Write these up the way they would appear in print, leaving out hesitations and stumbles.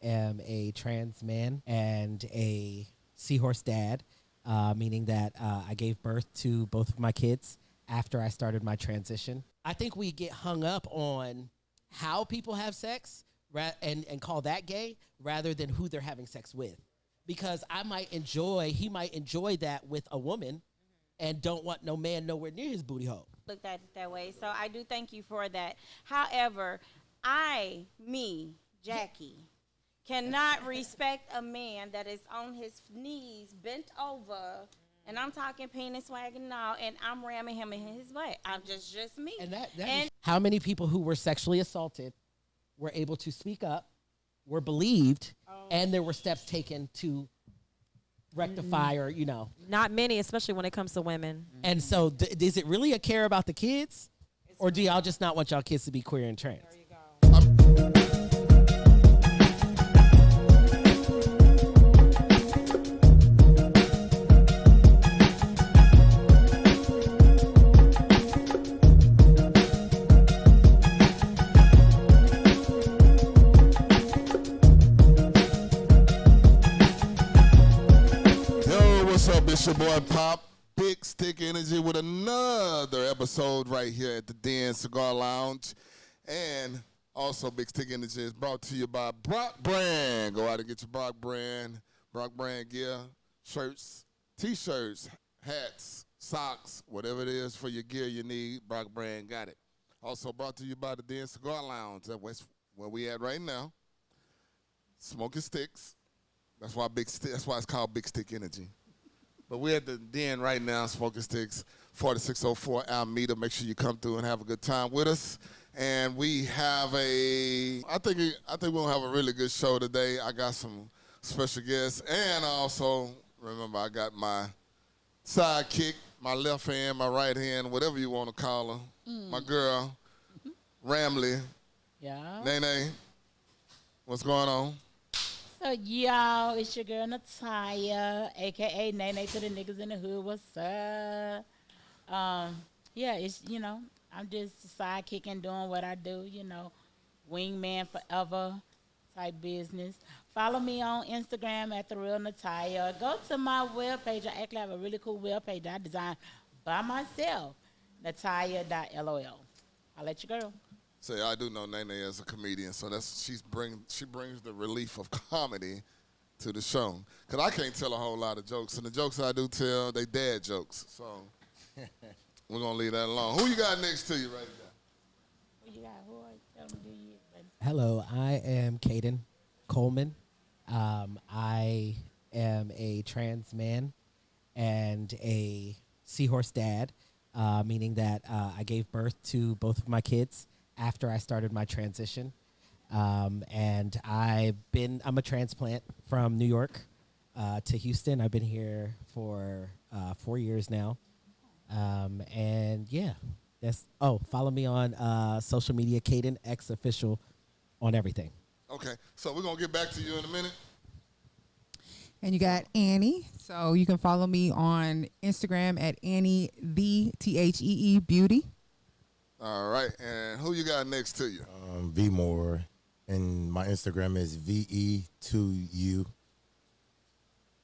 am a trans man and a seahorse dad, meaning that I gave birth to both of my kids after I started my transition. I think we get hung up on how people have sex and call that gay rather than who they're having sex with. Because he might enjoy that with a woman and don't want no man nowhere near his booty hole. Looked at it that way. So I do thank you for that. However, Jackie, cannot respect a man that is on his knees, bent over, and I'm talking penis wagging and all, and I'm ramming him in his butt. I'm just me. And how many people who were sexually assaulted were able to speak up, were believed, and there were steps taken to rectify or, Not many, especially when it comes to women. And so is it really a care about the kids? Or do y'all just not want y'all kids to be queer and trans? There you go. It's your boy Pop, Big Stick Energy with another episode right here at the Den Cigar Lounge. And also Big Stick Energy is brought to you by Brock Brand. Go out and get your Brock Brand gear, shirts, t-shirts, hats, socks, whatever it is for your gear you need, Brock Brand got it. Also brought to you by the Den Cigar Lounge at West, where we at right now. Smoking sticks. That's why it's called Big Stick Energy. But we're at the Den right now, Smoking Sticks, 4604 Almeda. Make sure you come through and have a good time with us. And we have I think we're gonna have a really good show today. I got some special guests, and also remember I got my sidekick, my left hand, my right hand, whatever you want to call her, my girl, Ramley. Yeah. Nene, what's going on? So, y'all, it's your girl, Natalia, a.k.a. Nene to the niggas in the hood. What's up? Yeah, it's, I'm just sidekicking, doing what I do, wingman forever type business. Follow me on Instagram at The Real Natalia. Go to my webpage. I actually have a really cool webpage that I designed by myself, natalia.lol. I'll let you go. Say, I do know Nene as a comedian, so she brings the relief of comedy to the show. Because I can't tell a whole lot of jokes, and the jokes I do tell, they dad jokes. So we're going to leave that alone. Who you got next to you right now? Who you got? Who are you? Tell them who you is, baby. Hello, I am Caden Coleman. I am a trans man and a seahorse dad, meaning that I gave birth to both of my kids after I started my transition. And I'm a transplant from New York to Houston. I've been here for 4 years now. And yeah, follow me on social media, Caden X Official on everything. Okay, so we're going to get back to you in a minute. And you got Annie. So you can follow me on Instagram at Annie the THEE Beauty. All right, and who you got next to you? V Moore, and my Instagram is VE2U.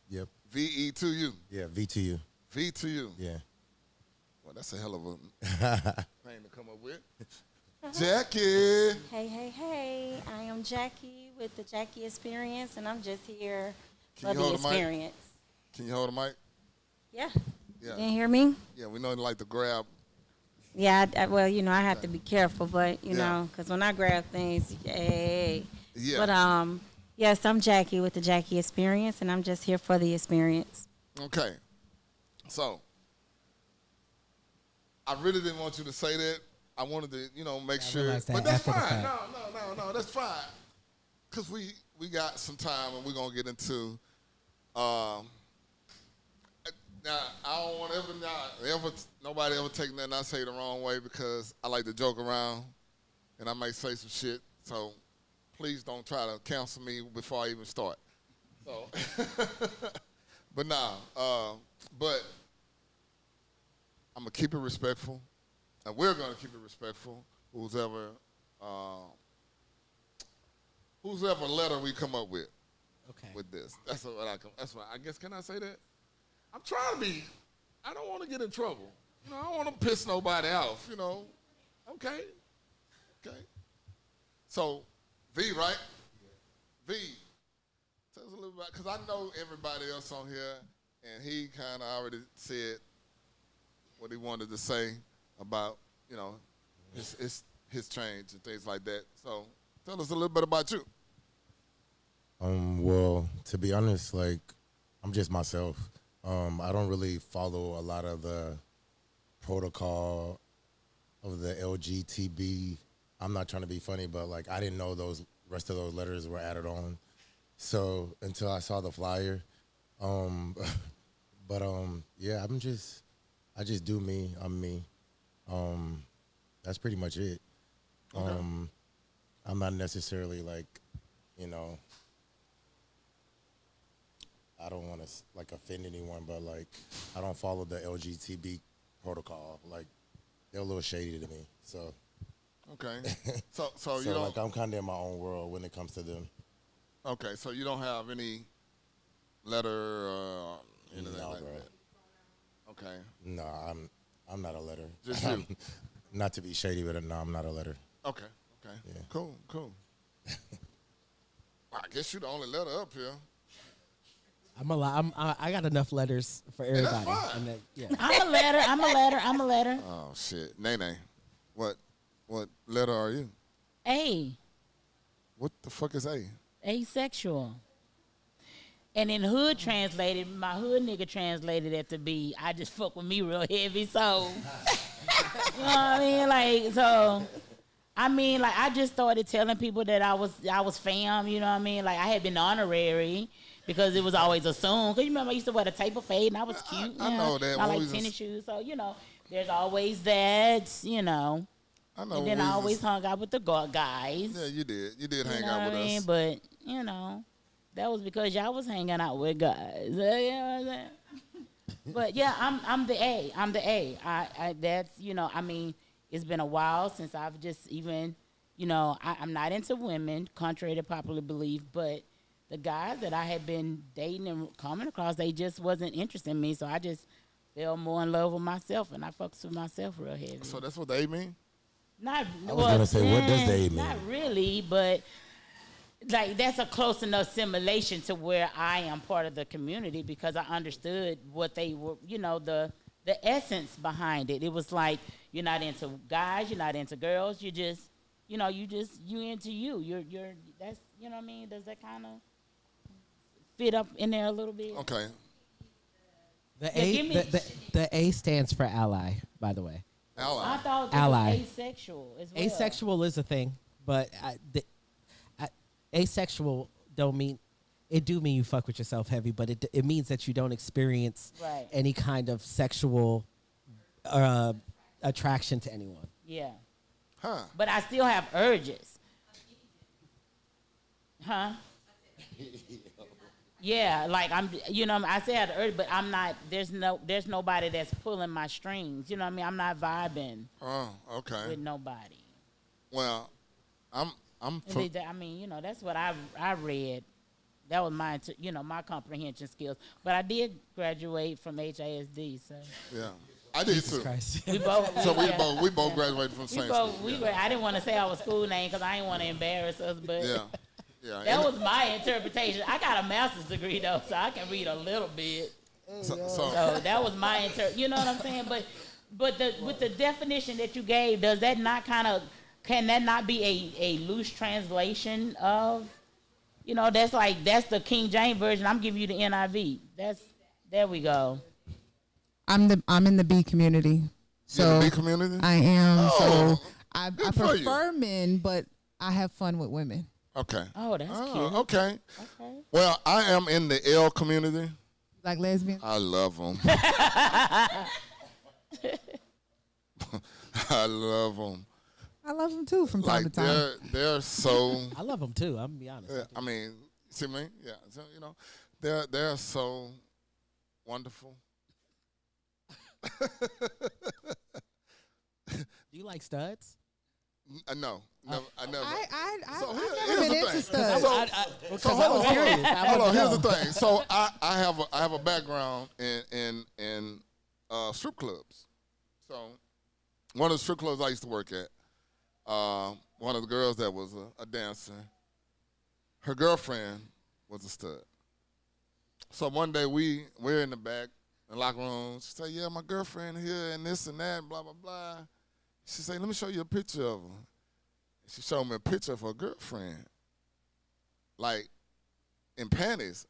Yep. VE2U. Yeah, V2U. V2U. Yeah. Well, that's a hell of a name to come up with. Jackie. Hey. I am Jackie with the Jackie Experience, and I'm just here Can for you the hold the mic? experience. Can you hold the mic? Yeah. Yeah. You didn't hear me? Yeah, we know you like to grab. Yeah, well, I have to be careful, but, because when I grab things, hey. Yeah. But, yes, I'm Jackie with the Jackie Experience, and I'm just here for the experience. Okay. So, I really didn't want you to say that. I wanted to, make sure. But that's fine. No, that's fine. Because we got some time, and we're going to get into, now, I don't want nobody ever take nothing I say the wrong way, because I like to joke around, and I might say some shit. So please don't try to cancel me before I even start. So, but but I'm gonna keep it respectful, and we're gonna keep it respectful. whosoever letter we come up with. Okay. With this, that's what I guess. Can I say that? I'm trying to be. I don't want to get in trouble. You know, I don't want to piss nobody off. You know. Okay. So, V, right? V. Tell us a little bit, because I know everybody else on here, and he kind of already said what he wanted to say about, you know, his change and things like that. So, tell us a little bit about you. Well, to be honest, like, I'm just myself. I don't really follow a lot of the protocol of the LGTB. I'm not trying to be funny, but, like, I didn't know those rest of those letters were added on. So, until I saw the flyer. But, yeah, I just do me. I'm me. That's pretty much it. Okay. I'm not necessarily, like, you know, I don't want to like offend anyone, but like I don't follow the LGTB protocol. Like they're a little shady to me. So okay, so you don't like I'm kind of in my own world when it comes to them. Okay, so you don't have any letter or anything No, like bro. that. Okay, No, I'm not a letter. Just you. Not to be shady, but no, I'm not a letter. okay, Yeah. cool. I guess you the only letter up here. I got enough letters for everybody. fine. And then, yeah. I'm a letter. Oh shit, Nene, what letter are you? A. What the fuck is A? Asexual. And in hood translated, my hood nigga translated it to be, I just fuck with me real heavy, so. You know what I mean? Like, so. I mean, like, I just started telling people that I was fam, you know what I mean? Like, I had been honorary because it was always assumed. Because you remember I used to wear the taper fade and I was cute. I know that. I When like we tennis was- shoes. So, you know, there's always that, you know. I know. And then I always hung out with the guys. Yeah, you did. You did You hang know out what with I mean? us. But, you know, that was because y'all was hanging out with guys. You know what I'm saying? But, yeah, I'm the A. I'm the A. I that's, you know, I mean, it's been a while since I've just even, you know, I'm not into women, contrary to popular belief, but the guys that I had been dating and coming across, they just wasn't interested in me. So I just fell more in love with myself, and I fucks with myself real heavy. So that's what the A mean? Not, I was gonna say, what does they mean? Not really, but like that's a close enough simulation to where I am part of the community because I understood what they were, you know, the essence behind it. It was like you're not into guys, you're not into girls, you just, you know, you into you. You're that's, you know what I mean? Does that kind of fit up in there a little bit? Okay. The A stands for ally, by the way. Ally. I thought it Ally. was asexual as well. Asexual is a thing, but asexual don't mean it do mean you fuck with yourself heavy, but it means that you don't experience Right. any kind of sexual attraction to anyone. Yeah. Huh. But I still have urges. Huh? Yeah, like I'm, you know, I say I have urge, but I'm not. There's nobody that's pulling my strings. You know what I mean? I'm not vibing Oh, okay. with nobody. Well, I'm. And I mean, you know, that's what I read. That was my, you know, my comprehension skills. But I did graduate from HISD, so Yeah, I did too. Christ. we both. So yeah. we both graduated from the same school. I didn't want to say our school name because I didn't want to embarrass us, but Yeah, yeah. that was my interpretation. I got a master's degree though, so I can read a little bit. so So that was my you know what I'm saying? But with the definition that you gave, does that not can that not be a loose translation of, you know, that's the King James version. I'm giving you the NIV. There we go. I'm in the B community. So you in the B community? I am. Oh, So I good for you. prefer men, but I have fun with women. Okay. Oh, that's cute. Okay. Okay. Well, I am in the L community. Like lesbian. I love them. I love them. I love them too from time Like to time. they're so. I love them too. I'm gonna be honest. I mean, see me? Yeah. So, you know, they're so wonderful. Do you like studs? No, never, I never. So I've here's never been the into thing. studs. So I was curious. I Hold wanted on. to Here's know. the thing. So I have a background in strip clubs. So one of the strip clubs I used to work at, one of the girls that was a dancer, her girlfriend was a stud. So one day we're in the back, in the locker room. She said, "Yeah, my girlfriend here and this and that, blah blah blah." She said, "Let me show you a picture of her." She showed me a picture of her girlfriend, like in panties.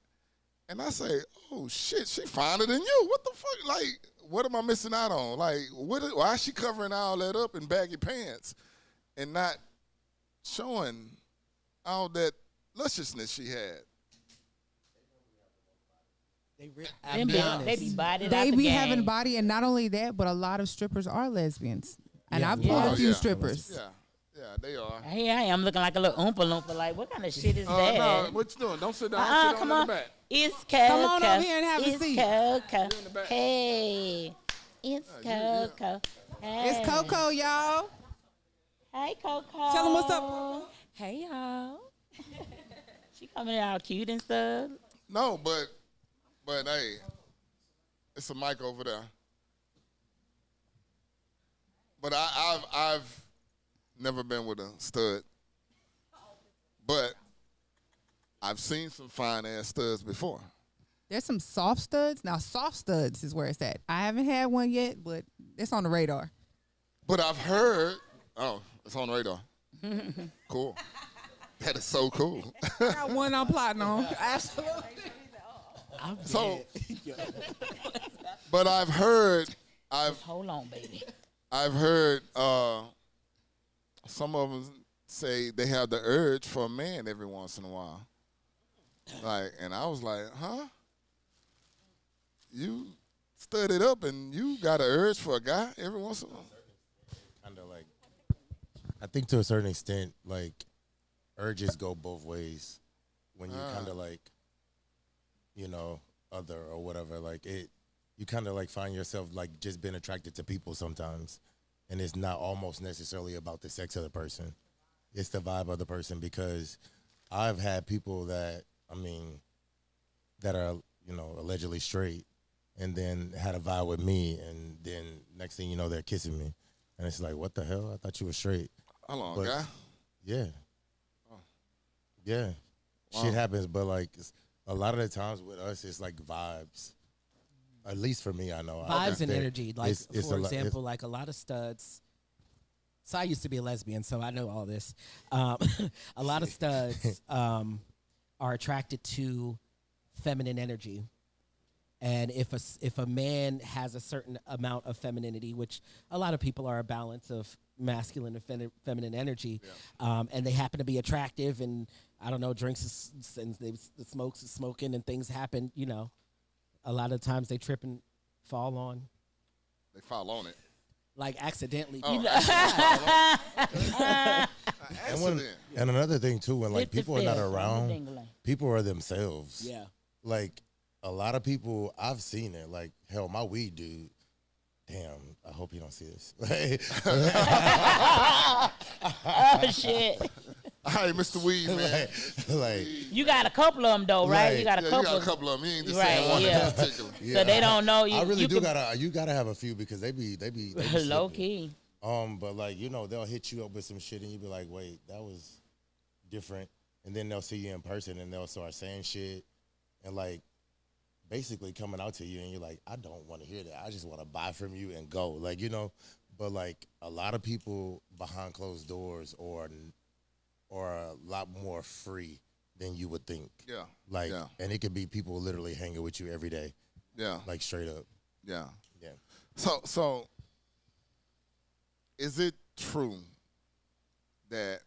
And I say, "Oh shit, she finer than you. What the fuck? Like, what am I missing out on? Like, why is she covering all that up in baggy pants and not showing all that lusciousness she had?" Them they be bodied out They the be game. having body, and not only that, but a lot of strippers are lesbians. And Yeah. I pulled Oh, a few yeah. strippers. Yeah, they are. Here I am looking like a little oompa loompa. Like, what kind of shit is No, that? what you doing? Don't sit down. Sit Come on on. in the back. It's Coco. Come on over here and have a it's seat. Coco. in the back. Hey, it's Yeah. Coco. Hey. It's Coco, y'all. Hey, Coco. Tell them what's up. Hey y'all. She coming out cute and stuff. No, but hey, it's a mic over there. But I've never been with a stud. But I've seen some fine ass studs before. There's some soft studs. Now, soft studs is where it's at. I haven't had one yet, but it's on the radar. But I've heard, it's on the radar. Cool. That is so cool. I got one I'm plotting on. Absolutely. So, but I've heard, Hold on, baby. I've heard some of them say they have the urge for a man every once in a while. Like, and I was like, huh? You studied up and you got an urge for a guy every once in a while? Kind of like, I think to a certain extent, like, urges go both ways. When you kind of like, you know, other or whatever, like it, you kind of like find yourself like just being attracted to people sometimes. And it's not almost necessarily about the sex of the person. It's the vibe of the person, because I've had people that, I mean, that are, you know, allegedly straight and then had a vibe with me, and then next thing you know, they're kissing me. And it's like, what the hell? I thought you were straight. How long, But- guy? Yeah. Oh. Yeah. Wow. Shit happens, but like a lot of the times with us, it's like vibes. At least for me, I know. Vibes and energy. Like, it's for a lot- example, like a lot of studs. So I used to be a lesbian, so I know all this. A lot of studs are attracted to feminine energy. And if a man has a certain amount of femininity, which a lot of people are a balance of masculine and feminine energy, and they happen to be attractive, and I don't know, drinks and the smokes is smoking, and things happen, you know, a lot of times they trip and fall on, They fall on it. like accidentally. Oh, And, and another thing too, when like people are not around, Ding-a-ling. people are themselves. Yeah. Like a lot of people, I've seen it. Like hell, my weed dude. Damn, I hope you don't see this. Oh, shit. Hey, Mr. Weed, man. like You got a couple of them, though, right? Right. You got a Yeah, couple. you got a couple of them. You ain't just Right, saying one yeah. in particular. So they don't know you. I really you do can- you gotta have a few, because they be low slipping. key. But like, you know, they'll hit you up with some shit and you be like, wait, that was different. And then they'll see you in person and they'll start saying shit and like basically coming out to you, and you're like, I don't want to hear that. I just want to buy from you and go. Like, you know, but like a lot of people behind closed doors are a lot more free than you would think. Yeah. Like, yeah. and it could be people literally hanging with you every day, Yeah. like straight up. Yeah. Yeah. So is it true that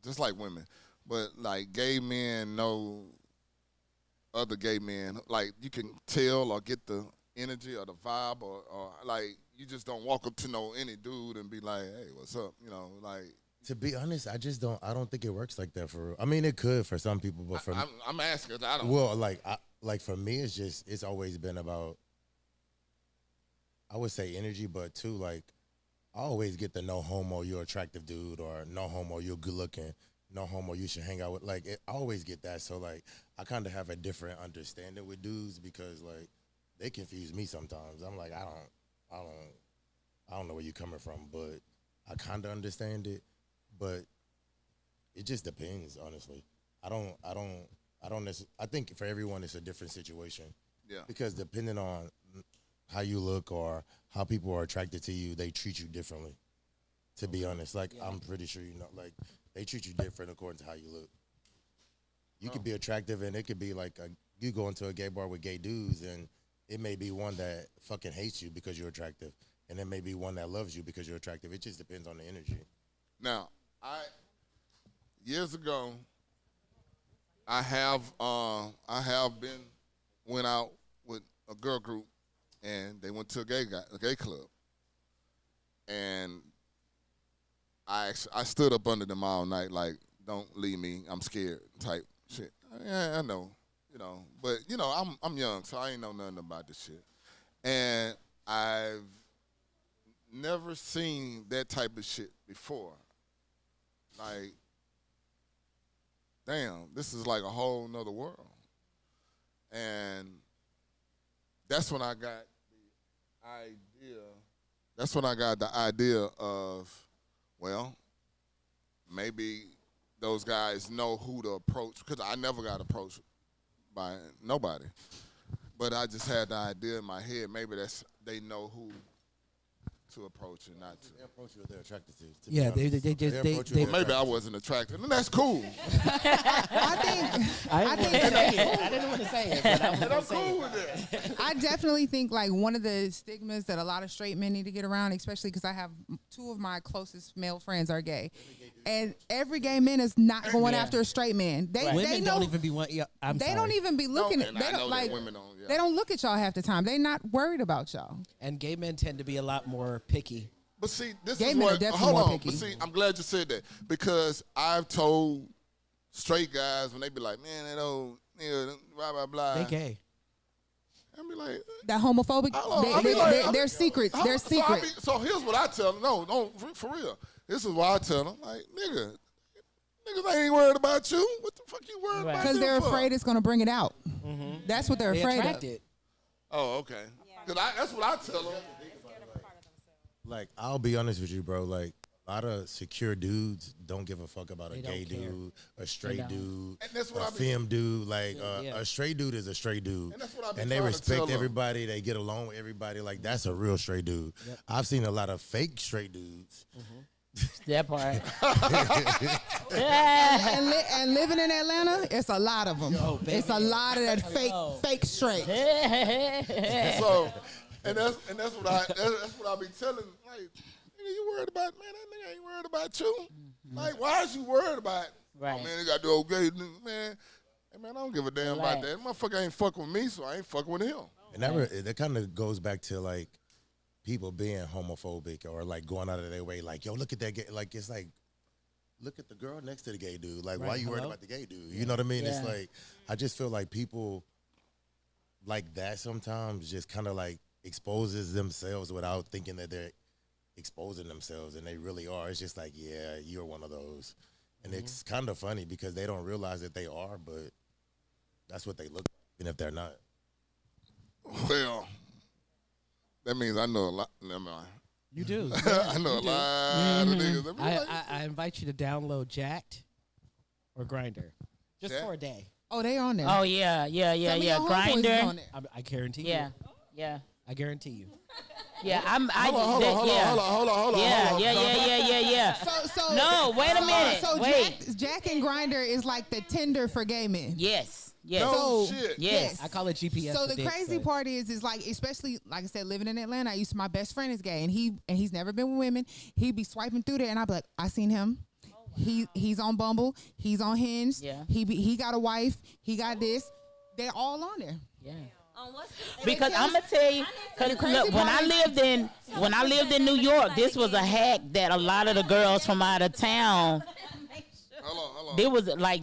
just like women, but like gay men know other gay men, like you can tell or get the energy or the vibe, or like you just don't walk up to any dude and be like, hey, what's up? You know, like. To be honest, I don't think it works like that for real. I mean, it could for some people, but for I'm asking. I don't. well, like for me, it's always been about, I would say energy, but too like I always get the no homo, you're attractive dude, or no homo, you're good looking, no homo, you should hang out with. Like, I always get that. So, like, I kind of have a different understanding with dudes because, like, they confuse me sometimes. I'm like, I don't know where you're coming from, but I kind of understand it. But it just depends, honestly. I think for everyone it's a different situation. Yeah. Because depending on how you look or how people are attracted to you, they treat you differently. To be honest, like I'm pretty sure you know, like they treat you different according to how you look. You could be attractive, and it could be like you go into a gay bar with gay dudes, and it may be one that fucking hates you because you're attractive, and there may be one that loves you because you're attractive. It just depends on the energy. Now, years ago, I went out with a girl group, and they went to a gay club, and I stood up under them all night like, "Don't leave me, I'm scared" type shit. Yeah, I know, but I'm young, so I ain't know nothing about this shit, and I've never seen that type of shit before. Like, damn, this is like a whole nother world. And that's when I got the idea of, well, maybe those guys know who to approach, because I never got approached by nobody. But I just had the idea in my head, maybe they know who to approach and not to. They approach you if they're attracted to. Yeah, they Maybe I wasn't attracted, and that's cool. I didn't want to say it, but I'm cool with it. I definitely think like one of the stigmas that a lot of straight men need to get around, especially because I have two of my closest male friends are gay, and every gay man is not going after a straight man. Women don't even be one. Yeah, they don't even be looking at. They don't like. Women don't. Yeah. They don't look at y'all half the time. They're not worried about y'all. And gay men tend to be a lot more picky. But see, this Gay is men are what. definitely Hold more on. picky. But see, I'm glad you said that, because I've told straight guys when they be like, "Man, that old nigga, blah blah blah." They gay. I be like, That homophobic. They're secret. They're secret. So here's what I tell them. No, for real. This is what I tell them. Like, niggas ain't worried about you. What the fuck you worried about? Because they're afraid it's going to bring it out. Mm-hmm. That's what they're afraid of. Oh, okay. Because that's what I tell them. Like, I'll be honest with you, bro. Like, a lot of secure dudes don't give a fuck about a They gay don't care. dude, a straight dude, And that's what a I be- femme dude. Like, a straight dude is a straight dude. And that's what I be And they trying to tell respect them. everybody. They get along with everybody. Like, that's a real straight dude. Yep. I've seen a lot of fake straight dudes. That part. And living in Atlanta, it's a lot of them. It's a lot of that fake straight. So, and that's what I be telling. Like, nigga, you worried about, man? That nigga ain't worried about you. Like, why is you worried about? Right. Oh, man, they got the old gay nigga, man. Hey, man, I don't give a damn about that. Motherfucker ain't fucking with me, so I ain't fucking with him. And that kind of goes back to, like, people being homophobic or, like, going out of their way. Like, yo, look at that gay. Like, it's like, look at the girl next to the gay dude. Like, why you worried about the gay dude? You know what I mean? Yeah. It's like, I just feel like people like that sometimes just kind of, like, exposes themselves without thinking that they're exposing themselves, and they really are. It's just like, yeah, you're one of those. And it's kind of funny because they don't realize that they are, but that's what they look like, even if they're not. Well, that means I know a lot. Never mind. You do. I know a lot of niggas. That be like, I invite you to download Jacked or Grinder, just Jacked? for a day. Oh, they on there. Oh yeah. Some of your homeboys is Grinder. on there. I guarantee Yeah. you. Yeah. I guarantee you. Yeah. hold on. Yeah. So No, wait a minute. So Wait. Jack and Grinder is like the Tinder for gay men. Yes. No So- shit. Yes. I call it GPS. So for the dick, crazy but- part is like, especially like I said, living in Atlanta, my best friend is gay, and he's never been with women. He'd be swiping through there, and I'd be like, I seen him. He's on Bumble. He's on Hinge. Yeah. He got a wife. He got this. They're all on there. Yeah. What's Because I'm gonna tell you, cause look, when I lived in New York, this was a hack that a lot of the girls from out of town. Hold on.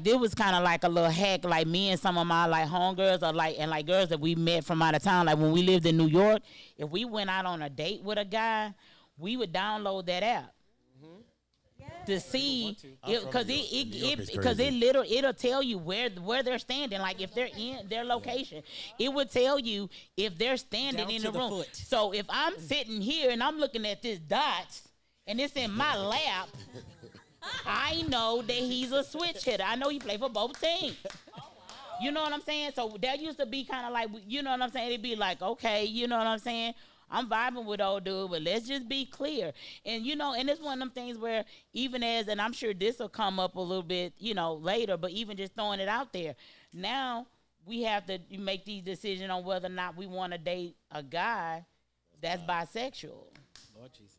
There was kind of like a little hack, like me and some of my like homegirls or like girls that we met from out of town. Like when we lived in New York, if we went out on a date with a guy, we would download that app to see because it'll tell you where they're standing. Like if they're in their location, it would tell you if they're standing in the room. Foot. So if I'm sitting here and I'm looking at this dot and it's in my lap, I know that he's a switch hitter. I know he played for both teams. You know what I'm saying? So that used to be kind of like, you know what I'm saying? It'd be like, okay, you know what I'm saying? I'm vibing with old dude, but let's just be clear. And, you know, and it's one of them things where even as, and I'm sure this will come up a little bit, you know, later, but even just throwing it out there. Now we have to make these decisions on whether or not we want to date a guy that's bisexual. Lord Jesus.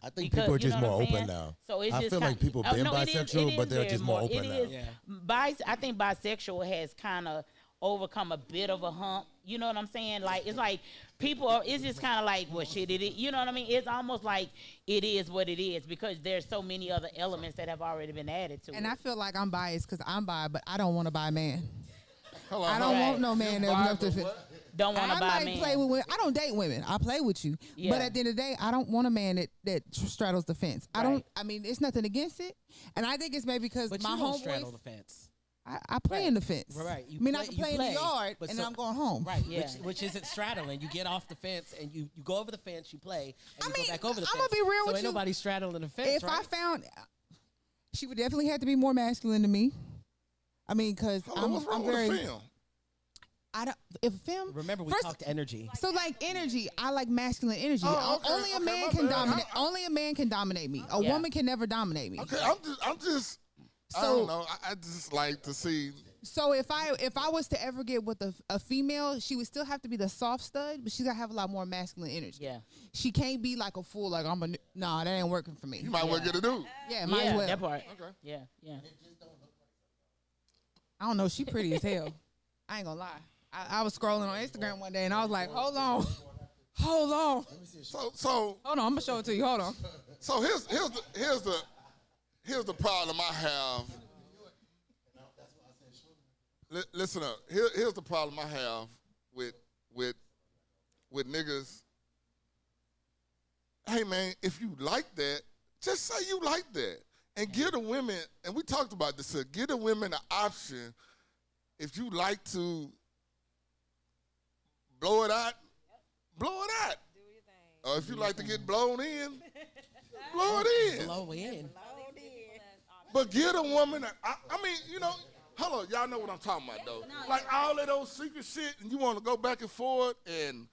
I think Because, people are you just know more what I'm open saying? now. So it's I just feel like people been bisexual, but they're very just more open now. Yeah. I think bisexual has kind of overcome a bit of a hump. You know what I'm saying? Like it's like it's just kind of like, well, shit, you know what I mean? It's almost like it is what it is because there's so many other elements that have already been added to it. And I feel like I'm biased because I'm bi, but I don't want to buy a man. Hello, I don't want no man that's enough to fit. Don't want to buy a I man. might play with women. I don't date women. I play with you. Yeah. But at the end of the day, I don't want a man that straddles the fence. Right. I mean, it's nothing against it. And I think it's maybe because But my you don't straddle homeboys, the fence. I play in the fence. Right. I mean, I can play in the yard but and then I'm going home. Right. Yeah. Which isn't straddling. You get off the fence and you go over the fence, you play, and you mean, go back over the I'm fence. gonna be real so with ain't you. nobody straddling the fence, If right? I found, she would definitely have to be more masculine than me. I mean, because what's wrong I'm with very. the film? I don't. If a film. Remember, we first- talked energy. So like energy, I like masculine energy. Oh, okay, Only a okay, man my can bad. dominate. Only a man can dominate me. A Yeah. woman can never dominate me. Okay, I'm just. I So- don't know. I just like to see. So if I was to ever get with a female, she would still have to be the soft stud, but she gotta have a lot more masculine energy. Yeah. She can't be like a fool. Like nah, that ain't working for me. You might well get a dude. Yeah, might Yeah, as well. that part. Okay. Yeah, yeah. I don't know. She pretty as hell. I ain't gonna lie. I was scrolling on Instagram one day and I was like, hold on. Hold So on, I'm gonna show it to you. Hold on. So here's the problem I have. Listen up. Here's the problem I have with niggas. Hey man, if you like that, just say you like that, and give the women. And we talked about this. Give the women the option. If you like to blow it out, blow it out. Or if you like to get blown in, blow it in. Blow in. But give a woman, I mean, you know, hello, y'all know what I'm talking about, though. Like all of those secret shit, and you want to go back and forth, and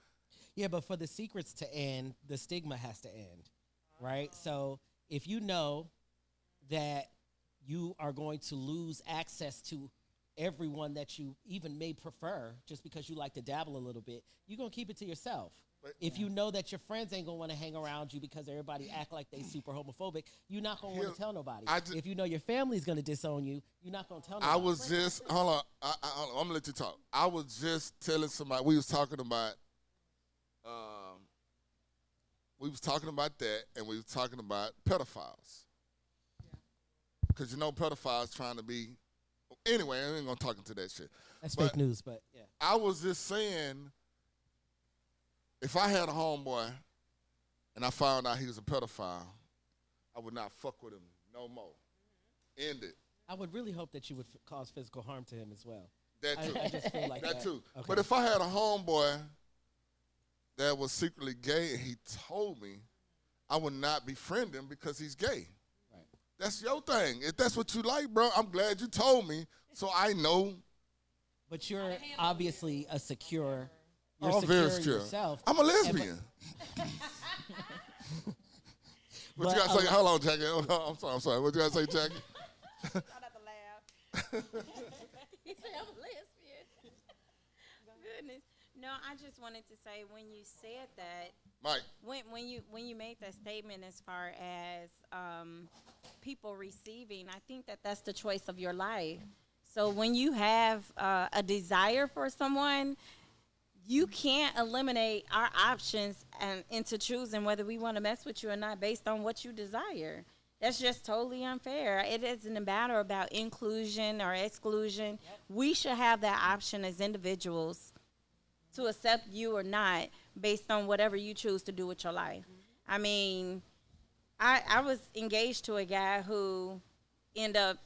Yeah, but for the secrets to end, the stigma has to end, right? So if you know that you are going to lose access to everyone that you even may prefer just because you like to dabble a little bit, you're going to keep it to yourself. If you know that your friends ain't going to want to hang around you because everybody act like they super homophobic, you're not going to want to tell nobody. If you know your family's going to disown you, you're not going to tell nobody. I was just, hold on, I'm going to let you talk. I was just telling somebody, we was talking about that, and we was talking about pedophiles. Because you know pedophiles trying to be, anyway, I ain't going to talk into that shit. That's fake news, but yeah. I was just saying, if I had a homeboy and I found out he was a pedophile, I would not fuck with him no more. End it. I would really hope that you would cause physical harm to him as well. That too. I just feel like that. That too. Okay. But if I had a homeboy that was secretly gay and he told me, I would not befriend him because he's gay. Right. That's your thing. If that's what you like, bro, I'm glad you told me so I know. But you're obviously a secure. You're I'm very secure secure. yourself. I'm a lesbian. What you gotta say? Hold on, Jackie. I'm sorry. What you gotta say, Jackie? Shout out to laugh. He said I'm a lesbian. Goodness. No, I just wanted to say when you said that, Mike. when you made that statement as far as people receiving, I think that's the choice of your life. So when you have a desire for someone, you can't eliminate our options and into choosing whether we want to mess with you or not based on what you desire. That's just totally unfair. It isn't a matter about inclusion or exclusion. Yep. We should have that option as individuals to accept you or not based on whatever you choose to do with your life. I mean, I was engaged to a guy who ended up,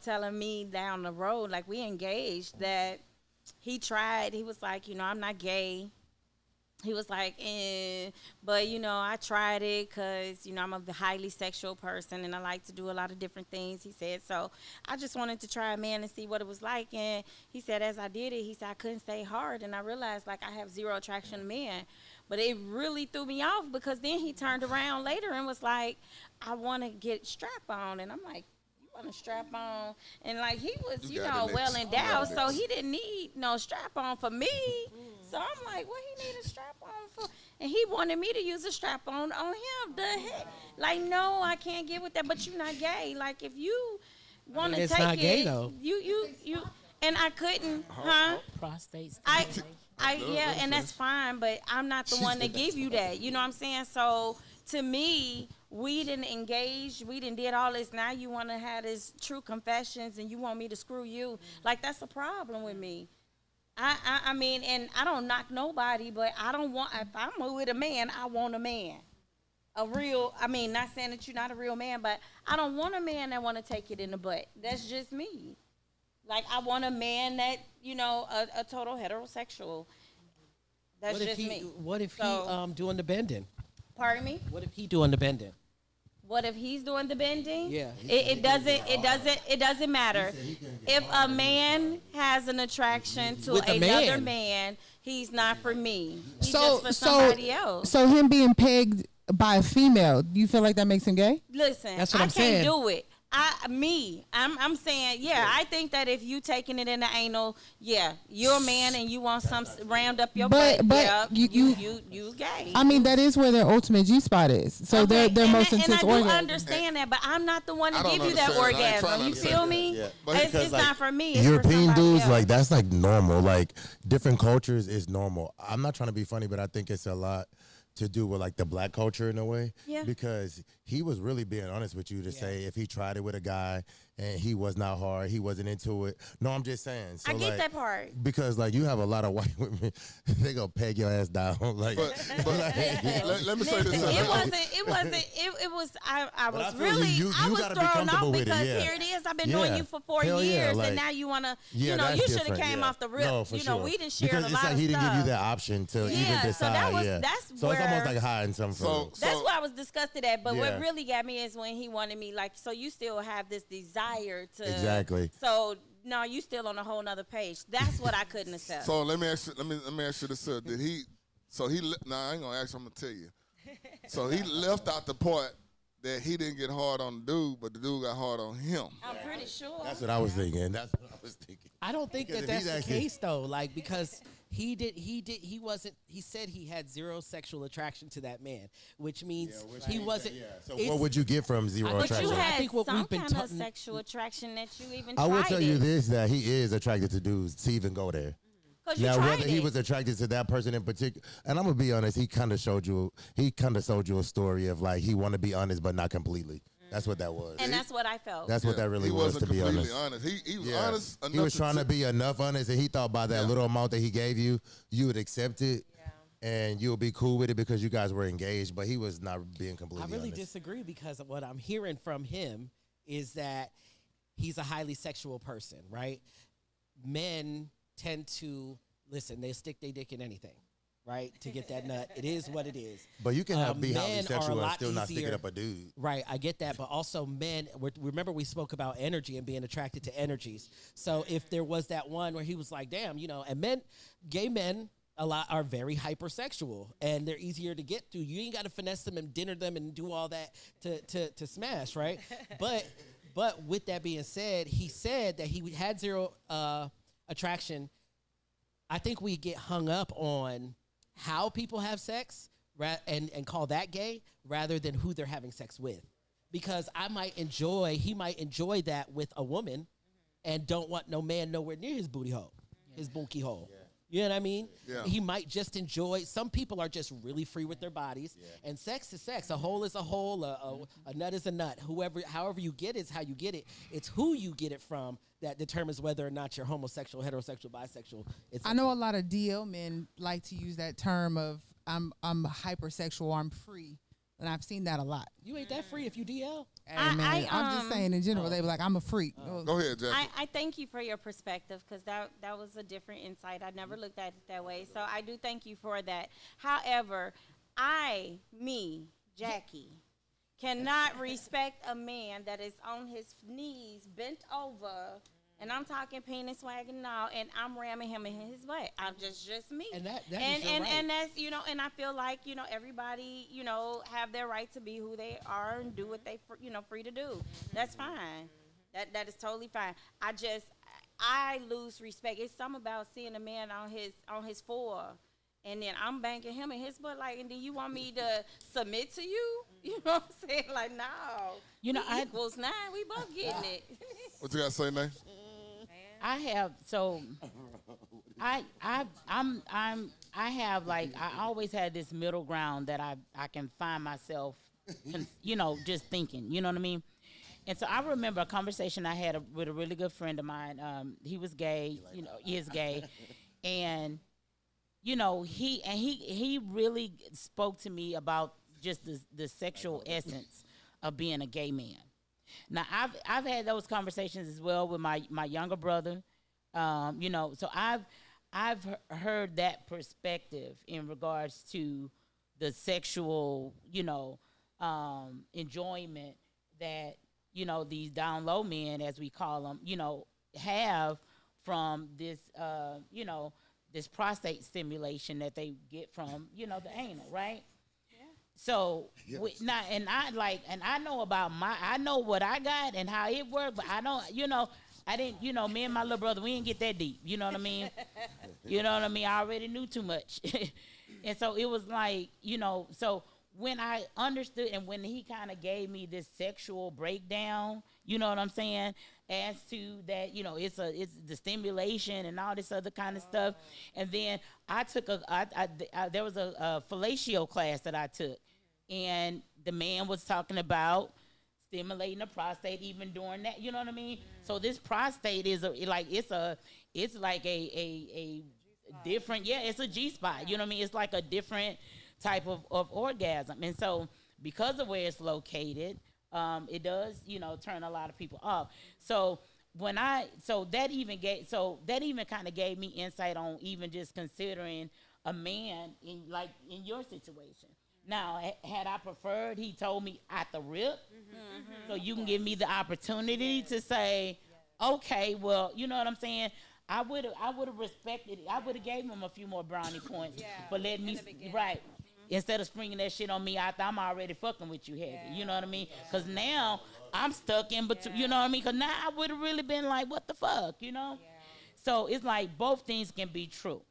telling me down the road, like we engaged, that he tried. He was like, I'm not gay. He was like, but I tried it because I'm a highly sexual person and I like to do a lot of different things. He said, so I just wanted to try a man and see what it was like. And he said, as I did it, he said I couldn't stay hard, and I realized like I have zero attraction to men. But it really threw me off because then he turned around later and was like, I want to get strap on, and I'm like, on a strap on, and like he was, well endowed, so he didn't need no strap on for me. So I'm like, what he need a strap on for? And he wanted me to use a strap on him. The heck, like, no, I can't get with that. But you're not gay. Like, if you want to take it's not it, gay though. You, and I couldn't, Prostate yeah, and that's fine. But I'm not the one to give you that. You know what I'm saying? So to me, we didn't engage, we didn't did all this. Now you want to have this true confessions and you want me to screw you. Like, that's a problem with me. I mean, and I don't knock nobody, but I don't want, if I'm with a man, I want a man. A real, I mean, not saying that you're not a real man, but I don't want a man that want to take it in the butt. That's just me. Like, I want a man that, a total heterosexual. That's just me. What if he doing the bending? Pardon me? What if he doing the bending? What if he's doing the bending? Yeah. It doesn't matter. If a man has an attraction to another man, he's not for me. He's just for somebody else. So him being pegged by a female, do you feel like that makes him gay? Listen, That's what I'm saying. I can't do it. I'm saying, yeah, I think that if you taking it in the anal, yeah, you're a man and you want some rammed up your butt, yeah, you gay. I mean, that is where their ultimate G spot is. So okay, their most intense orgasm. And I do understand that, but I'm not the one to give you that orgasm. You feel me? Yeah. It's not for me. It's European for dudes, else. like, that's like normal. Like, different cultures is normal. I'm not trying to be funny, but I think it's a lot to do with like the black culture in a way. Yeah. Because he was really being honest with you to say if he tried it with a guy and he was not hard, he wasn't into it. No, I'm just saying. So I get like, that part. Because like you have a lot of white women, they gonna peg your ass down. Like, But let me say this. It was. I But I was feel really. you I was gotta be thrown comfortable off with it, because yeah. here it is. I've been Yeah. knowing you for 4 Hell yeah, years, like, and now you wanna. that's You should have different, came yeah. off the rip. No, for sure. We didn't share because a it's lot like of he didn't stuff. give you that option to even Yeah, so decide. that was- yeah. that's so it's where- almost like hiding something from him. That's why I was disgusted at. But Yeah. what really got me is when he wanted me, like, so you still have this desire to. Exactly. So no, you still on a whole nother page. That's what I couldn't accept. So let me ask you this: did he? So he? Nah, I ain't gonna ask. I'm gonna tell you. So he left out the part that he didn't get hard on the dude, but the dude got hard on him. I'm pretty sure. That's what I was thinking. That's what I was thinking. I don't think Because that if that's he's the actually- case though. Like, because he said he had zero sexual attraction to that man, which means he wasn't. So it's- what would you get from zero But But attraction? you I had think what some we've been kind of talking- sexual attraction that you even I will tried tell you it. this, that he is attracted to dudes to even go there. 'Cause you Now, tried whether he it. was attracted to that person in particular, and I'm gonna be honest, he kind of sold you a story of like he want to be honest but not completely. That's what that was. And that's what I felt. That's what that really he was, wasn't to be completely honest. He was honest enough. He was trying to be enough honest, and he thought by that little amount that he gave you, you would accept it, and you would be cool with it because you guys were engaged. But he was not being completely I really honest. disagree because what I'm hearing from him is that he's a highly sexual person, right? Men tend to listen; they stick their dick in anything, right, to get that nut. It is what it is. But you can be highly men are a sexual and lot still not sticking easier- up a dude. Right, I get that, but also men. Remember, we spoke about energy and being attracted to energies. So if there was that one where he was like, "Damn," and men, gay men, a lot are very hypersexual, and they're easier to get through. You ain't got to finesse them and dinner them and do all that to smash, right? But with that being said, he said that he had zero attraction. I think we get hung up on how people have sex and call that gay rather than who they're having sex with. Because he might enjoy that with a woman and don't want no man nowhere near his booty hole, his bunkie hole. You know what I mean? Yeah. He might just enjoy. Some people are just really free with their bodies, and sex is sex. A hole is a hole. A nut is a nut. However you get it is how you get it. It's who you get it from that determines whether or not you're homosexual, heterosexual, bisexual. I know a lot of DL men like to use that term of I'm hypersexual, I'm free. And I've seen that a lot. You ain't that free if you DL. Hey, man, I'm just saying in general, they be like, I'm a freak. Go ahead, Jackie. I thank you for your perspective because that was a different insight. I never looked at it that way. So I do thank you for that. However, Jackie, cannot respect a man that is on his knees, bent over, and I'm talking penis wagging now, and I'm ramming him in his butt. I'm just me. And that and is your right. and that's and I feel like everybody have their right to be who they are and do what they free to do. That's fine. That is totally fine. I lose respect. It's something about seeing a man on his floor, and then I'm banking him in his butt, like, and then you want me to submit to you? You know what I'm saying? Like, no. I equals 9. We both getting it. What you got to say, Nate? I have I always had this middle ground that I can find myself, just thinking. You know what I mean? And so I remember a conversation I had with a really good friend of mine. He was gay. He is gay, and he really spoke to me about just the sexual essence of being a gay man. Now I've had those conversations as well with my younger brother, so I've heard that perspective in regards to the sexual enjoyment that these down low men, as we call them, have from this this prostate stimulation that they get from the anal, right? So Yes. I know about I know what I got and how it worked, but I don't, I didn't, me and my little brother, we didn't get that deep. You know what I mean? You know what I mean? I already knew too much. And so it was like, so when I understood and when he kind of gave me this sexual breakdown, you know what I'm saying? As to that, it's the stimulation and all this other kind of stuff. And then I took there was a fellatio class that I took. And the man was talking about stimulating the prostate even during that, you know what I mean? So this prostate is it's like a different, it's a G-spot, you know what I mean? It's like a different type of orgasm. And so because of where it's located, it does, turn a lot of people off. So that even kind of gave me insight on even just considering a man in your situation. Now, had I preferred, he told me at the rip, so you can give me the opportunity to say, okay, well, you know what I'm saying? I would have respected it. I would have gave him a few more brownie points for letting me, right. Instead of springing that shit on me after I'm already fucking with you heavy. You know what I mean? Because now I'm stuck in between, you know what I mean? Because now I would have really been like, what the fuck, So it's like both things can be true.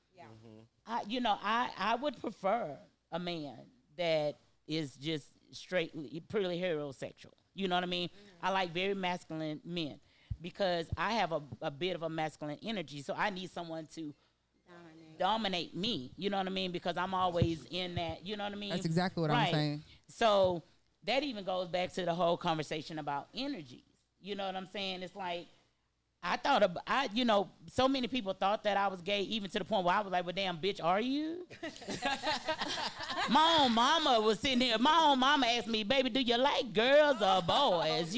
I would prefer a man that is just purely heterosexual. You know what I mean? I like very masculine men because I have a bit of a masculine energy. So I need someone to dominate me. You know what I mean? Because I'm always in that, you know what I mean? That's exactly what I'm saying. So that even goes back to the whole conversation about energies. You know what I'm saying? It's like, so many people thought that I was gay, even to the point where I was like, well, damn, bitch, are you? My own mama was sitting here. My own mama asked me, baby, do you like girls or boys?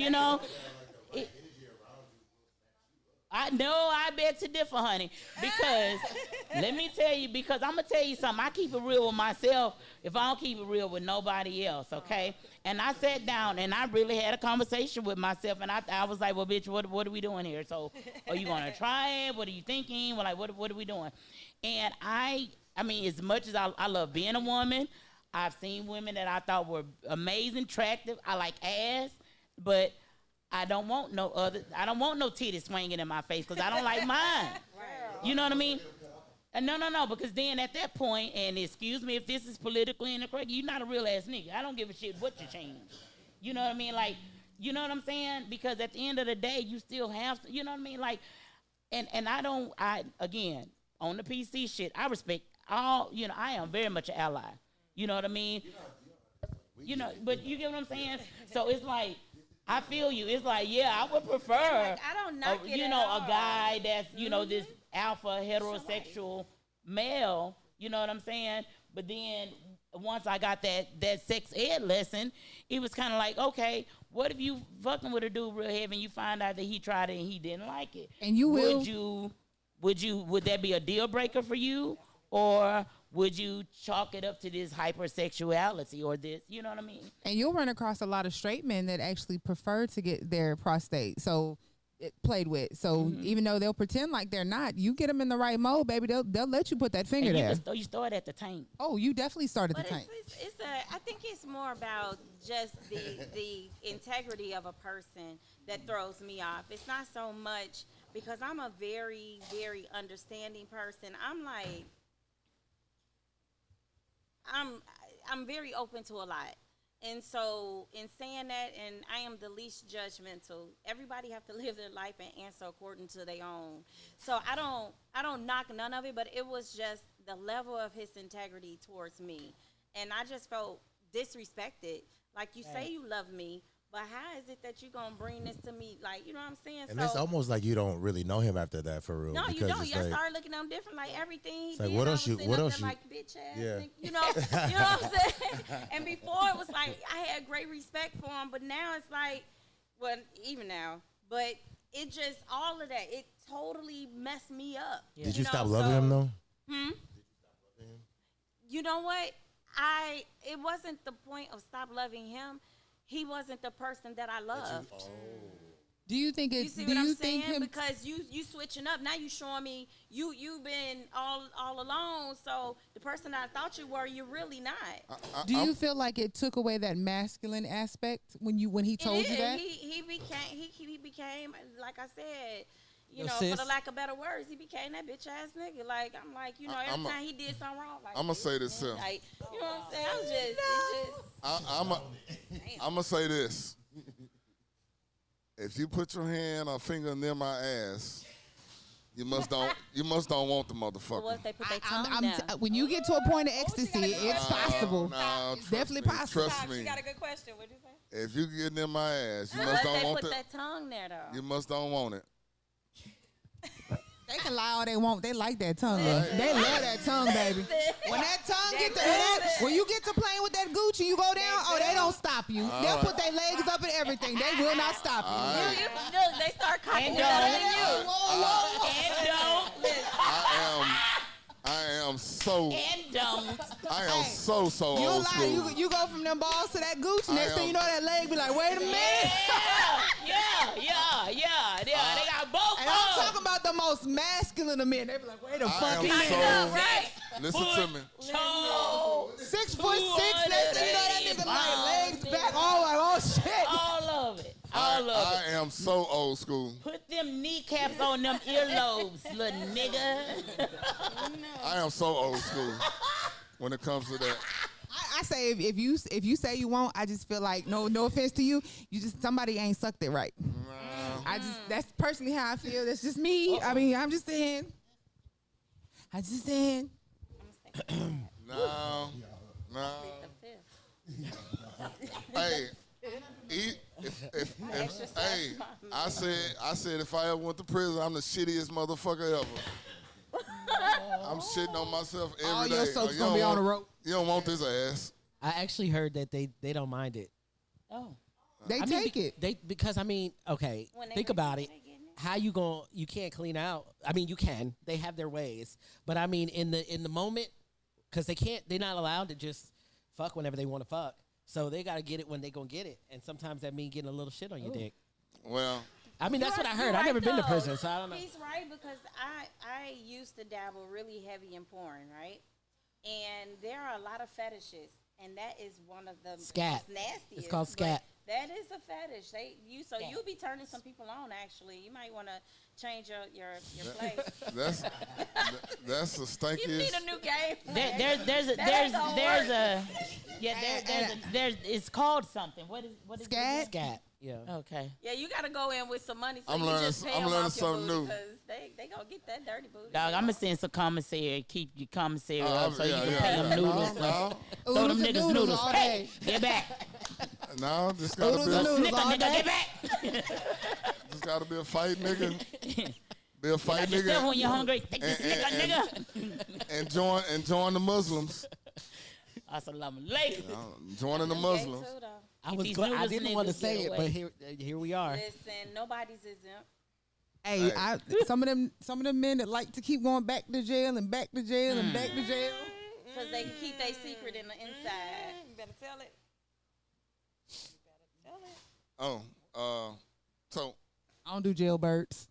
I know, I beg to differ, honey, because let me tell you, because I'm going to tell you something. I keep it real with myself if I don't keep it real with nobody else, okay? And I sat down and I really had a conversation with myself, and I was like, well, bitch, what are we doing here? So are you going to try it? What are you thinking? Well, like, what are we doing? And I mean, as much as I love being a woman, I've seen women that I thought were amazing, attractive. I like ass, but I don't want no titties swinging in my face because I don't like mine. You know what I mean? And no, because then at that point, and excuse me if this is politically incorrect, you're not a real ass nigga. I don't give a shit what you change. You know what I mean? Like, you know what I'm saying? Because at the end of the day, you still have, you know what I mean? Like, and again, on the PC shit, I respect all, I am very much an ally. You know what I mean? But you get what I'm saying? So it's like, I feel you. It's like, I would prefer, I don't knock it at all. a guy that's, this alpha heterosexual male, you know what I'm saying? But then once I got that sex ed lesson, it was kind of like, okay, what if you fucking with a dude real heavy and you find out that he tried it and he didn't like it? And you will. Would that be a deal breaker for you? Or would you chalk it up to this hypersexuality or this, you know what I mean? And you'll run across a lot of straight men that actually prefer to get their prostate played with. So even though they'll pretend like they're not, you get them in the right mode, baby, they'll let you put that finger there. You start at the tank. Oh, you definitely start at the But tank. I think it's more about just the integrity of a person that throws me off. It's not so much because I'm a very, very understanding person. I'm very open to a lot. And so in saying that, and I am the least judgmental, everybody have to live their life and answer according to their own. So I don't knock none of it, but it was just the level of his integrity towards me. And I just felt disrespected. Like, you say you love me, but how is it that you gonna bring this to me? Like, you know what I'm saying? And it's almost like you don't really know him after that, for real. No, you because don't. it's You like, start looking at him different. Like, everything he like, did, what I else was you- sitting what up else there you- like, bitch ass. Yeah. You know what I'm saying? And before it was like I had great respect for him, but now it's like, well, even now, but it just all of that. It totally messed me up. Did you know, stop loving so- him though? You know what? It wasn't the point of stop loving him. He wasn't the person that I loved. Do you think You it? see Do what you I'm think saying? him? Because you switching up now. You showing me you've been all alone. So the person that I thought you were, you're really not. Do you feel like it took away that masculine aspect when he told you that? He became like I said. You Yo, know, sis. for the lack of better words, he became that bitch ass nigga. Like, I'm like, you know, every time he did something wrong, like, I'ma say this here. like, you know what I'm saying? I was just, I'm gonna say this. If you put your hand or finger near my ass, you must don't want the motherfucker. what if they put their tongue down? When you get to a point of ecstasy, it's possible. No, It's definitely possible. Trust me. She got a good question. What'd you say? If you get near my ass, you What must if don't they want put the. that tongue there, though? You must don't want it. They can lie all they want. They like that tongue. They love that tongue, baby. When that tongue when you get to playing with that Gucci, you go down. Oh, they don't stop you. They'll put their legs up and everything. They will not stop you. Look, they start copying And better don't. than you. And don't. I am so. And don't. I am so You old lie. school. You go from them balls to that Gucci. Next thing you am- know, that leg be like, wait a minute. Yeah. They got both And I'm talking about the most masculine of men. They be like, wait a I fucking am minute. so. Listen to me. 6'6". Next thing you know, that nigga like legs back. Oh, like, oh shit. All of it. All of I it. am so old school. Put them kneecaps on them earlobes, little nigga. I am so old school when it comes to that. I say if you say you won't, I just feel like no offense to you, somebody ain't sucked it right. That's personally how I feel. That's just me. I mean, I'm just saying. No. Hey, hey, I said if I ever went to prison, I'm the shittiest motherfucker ever. I'm shitting on myself every day. All your soaps You gonna don't be on the want- rope. You don't want this ass. I actually heard that they don't mind it. Oh. They I mean, take it. because I mean, okay, When they think were about it. getting it. How you can't clean out. I mean, you can. They have their ways, but I mean, in the moment, because they're not allowed to just fuck whenever they want to fuck. So they got to get it when they gonna get it, and sometimes that means getting a little shit on your dick. Well, I mean, that's what I You're heard. right, I've never been to though. prison, so I don't know. He's right because I used to dabble really heavy in porn, right? And there are a lot of fetishes, and that is one of the Scat. most nastiest. It's called but scat. That is a fetish. You'll be turning some people on. Actually, you might want to change your place. that's the stinkiest. You need a new game. There's it's called something. What is Scat? it? Scat. Yeah. Okay. Yeah, you got to go in with some money. So I'm you learning- just pay I'm them learning off your something booty new. 'cause they gonna get that dirty booty. Dog, I'm gonna send some commissary. Keep your commissary Oh, up so you yeah, can yeah, pay them yeah. noodles. No, Throw them Oodles and niggas noodles noodles. all Hey, day. get back. no, this gotta Oodles be and a, noodles. Snicker, all nigga, day. get back. this gotta be a fight, nigga. Be a fight, Like yourself when nigga. you're hungry. Take this nigga, nigga. And join the Muslims. Assalamu alaikum. Joining the I'm gay Muslims. too, though. I didn't want to niggas say get it, but away. here we are. Listen, nobody's exempt. Hey, some of them men that like to keep going back to jail and back to jail and back to jail. Because they can keep their secret in the inside. You better tell it. So I don't do jailbirds.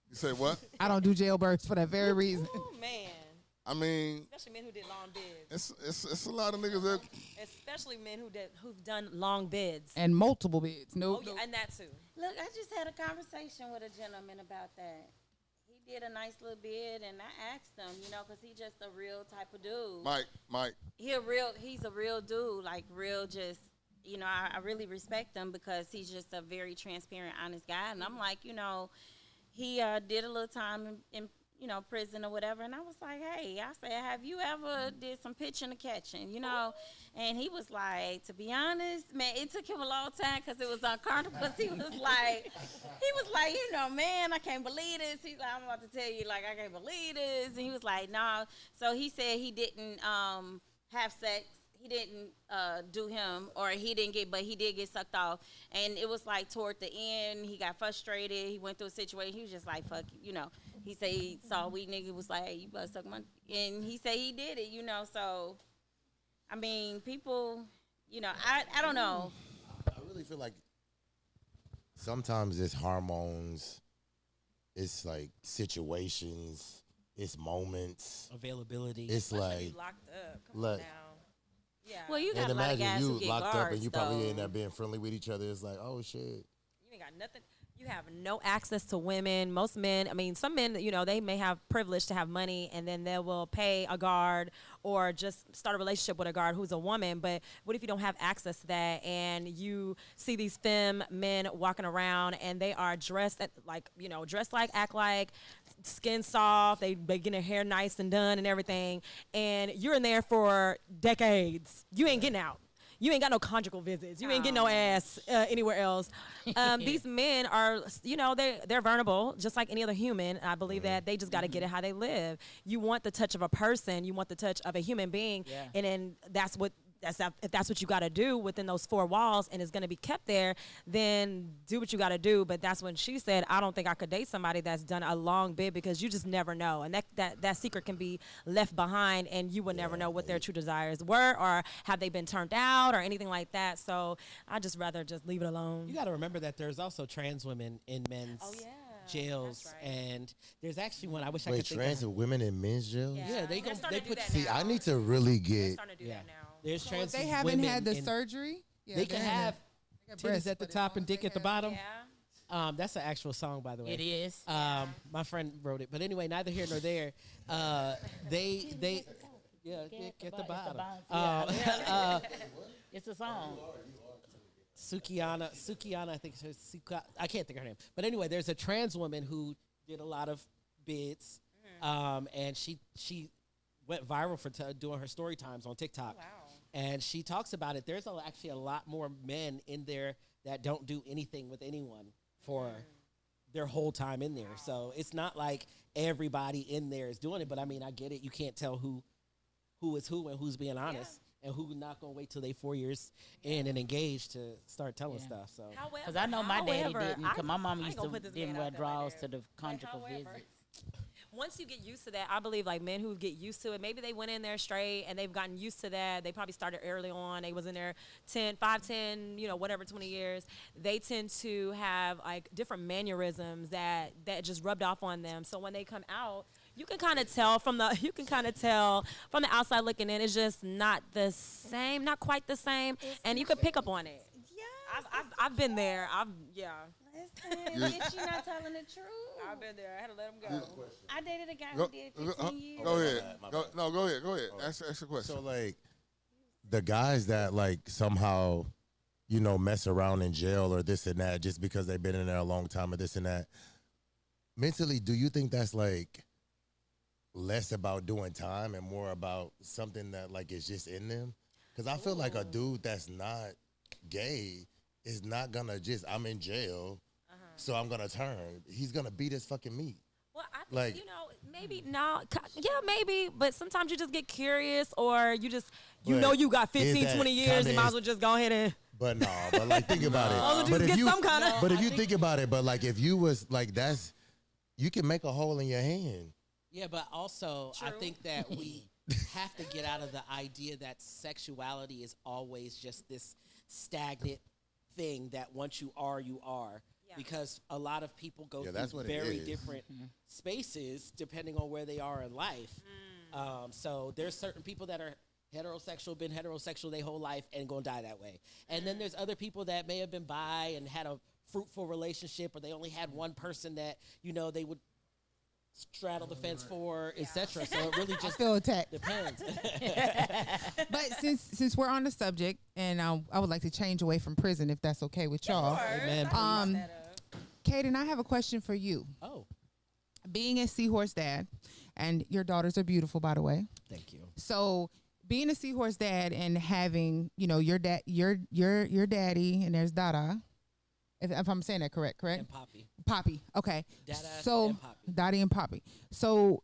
you say what? I don't do jailbirds for that very reason. Oh man, I mean, especially men who did long bids. it's a lot of niggas that Especially men who've done long bids. And multiple bids. No, Oh yeah, and that too. Look, I just had a conversation with a gentleman about that. He did a nice little bid, and I asked him, because he's just a real type of dude. Mike. He's a real dude, like real just, I really respect him because he's just a very transparent, honest guy. And I'm like, he did a little time in prison or whatever. And I was like, hey, I said, have you ever did some pitching or catching, And he was like, to be honest, man, it took him a long time because it was uncomfortable. Because he was like, man, I can't believe this. He's like, I'm about to tell you, like, I can't believe this. And he was like, no. So he said he didn't have sex. He didn't do him, or but he did get sucked off. And it was like toward the end, he got frustrated. He went through a situation. He was just like, fuck, He said he saw a weak nigga, was like, hey, you better suck my, and he said he did it, So, I mean, people, I don't know. I really feel like sometimes it's hormones, it's like situations, it's moments, Availability. it's like Locked up. Come look. on now. Yeah. Well, you got and a lot of imagine guys you who get locked guards, up and you probably though. end up being friendly with each other. It's like, oh shit. You ain't got nothing. You have no access to women. Most men, some men, they may have privilege to have money, and then they will pay a guard or just start a relationship with a guard who's a woman. But what if you don't have access to that, and you see these femme men walking around, and they are dressed like, act like, skin soft, they getting their hair nice and done and everything, and you're in there for decades. You ain't getting out. You ain't got no conjugal visits. You ain't getting no ass anywhere else. These men are, they're vulnerable, just like any other human. I believe that they just got to get it how they live. You want the touch of a person. You want the touch of a human being. Yeah. And then if that's what you got to do within those four walls and it's going to be kept there, then do what you got to do. But that's when she said, I don't think I could date somebody that's done a long bid, because you just never know. And that secret can be left behind, and you would never know what their true desires were, or have they been turned out or anything like that. So I just rather just leave it alone. You got to remember that there's also trans women in men's jails, that's right. and there's actually one I wish I Wait, could think trans of. women in men's jail? Yeah, they They're go. starting They to do put. that See, now. I need to really They're get. starting to do that now. There's So trans. if they haven't women had the in- surgery, They can have titties breasts, at the but top and dick at the bottom. Yeah. That's an actual song, by the way. It is. My friend wrote it, but anyway, neither here nor there. They get the bottom. It's a song. Sukiana, I think it's I can't think of her name. But anyway, there's a trans woman who did a lot of bids, and she went viral for doing her story times on TikTok. Wow. And she talks about it. There's actually a lot more men in there that don't do anything with anyone for their whole time in there. So it's not like everybody in there is doing it. But I mean, I get it. You can't tell who is who and who's being honest. And who's not gonna wait till they 4 years in and engaged to start telling stuff. So Because I know my daddy However, didn't. Because my mom I ain't used gonna to put this didn't man wear out there like draws that. to the conjugal visits. Once you get used to that, I believe like men who get used to it, maybe they went in there straight and they've gotten used to that. They probably started early on. They was in there 10, 20 years. They tend to have like different mannerisms that just rubbed off on them. So when they come out, you can kind of tell from the outside looking in. It's just not the same, not quite the same, and you can pick up on it. Yeah. I've been there. Listen, bitch, you not telling the truth. I've been there. I had to let him go. I dated a guy who did 15 years. Go ahead. Go ahead. Ask the question. So like the guys that like somehow, mess around in jail or this and that just because they've been in there a long time or this and that, mentally, do you think that's like less about doing time and more about something that like is just in them? Because I feel like a dude that's not gay is not gonna just, I'm in jail, so I'm gonna turn. He's gonna beat his fucking meat. Well, I think, Like- Maybe no, yeah, maybe, but sometimes you just get curious, or you just you But know you got is 15, that 20 years, you kinda might as well just go ahead and. But no, but like think about it. Well, But just if get you, some kind of. but if you think about it, but like if you was like that's, you can make a hole in your hand. Yeah, but also I True. think that we have to get out of the idea that sexuality is always just this stagnant thing that once you are, you are. Yeah. Because a lot of people go that's through what it very is. different spaces depending on where they are in life. So there's certain people that are heterosexual, been heterosexual their whole life and gonna die that way. And then there's other people that may have been bi and had a fruitful relationship, or they only had one person that, you know, they would straddle the fence for, etc. So it really I just feel attacked. depends. But since we're on the subject, and I would like to change away from prison, if that's okay with y'all. Amen. Kaden, I have a question for you. Oh, Being a seahorse dad, and your daughters are beautiful, by the way. thank you. So being a seahorse dad and having, you know, your dad, your daddy, and there's Dada. If I'm saying that correct? And Poppy. Poppy. Okay. Dada So and Poppy. Dottie and Poppy. So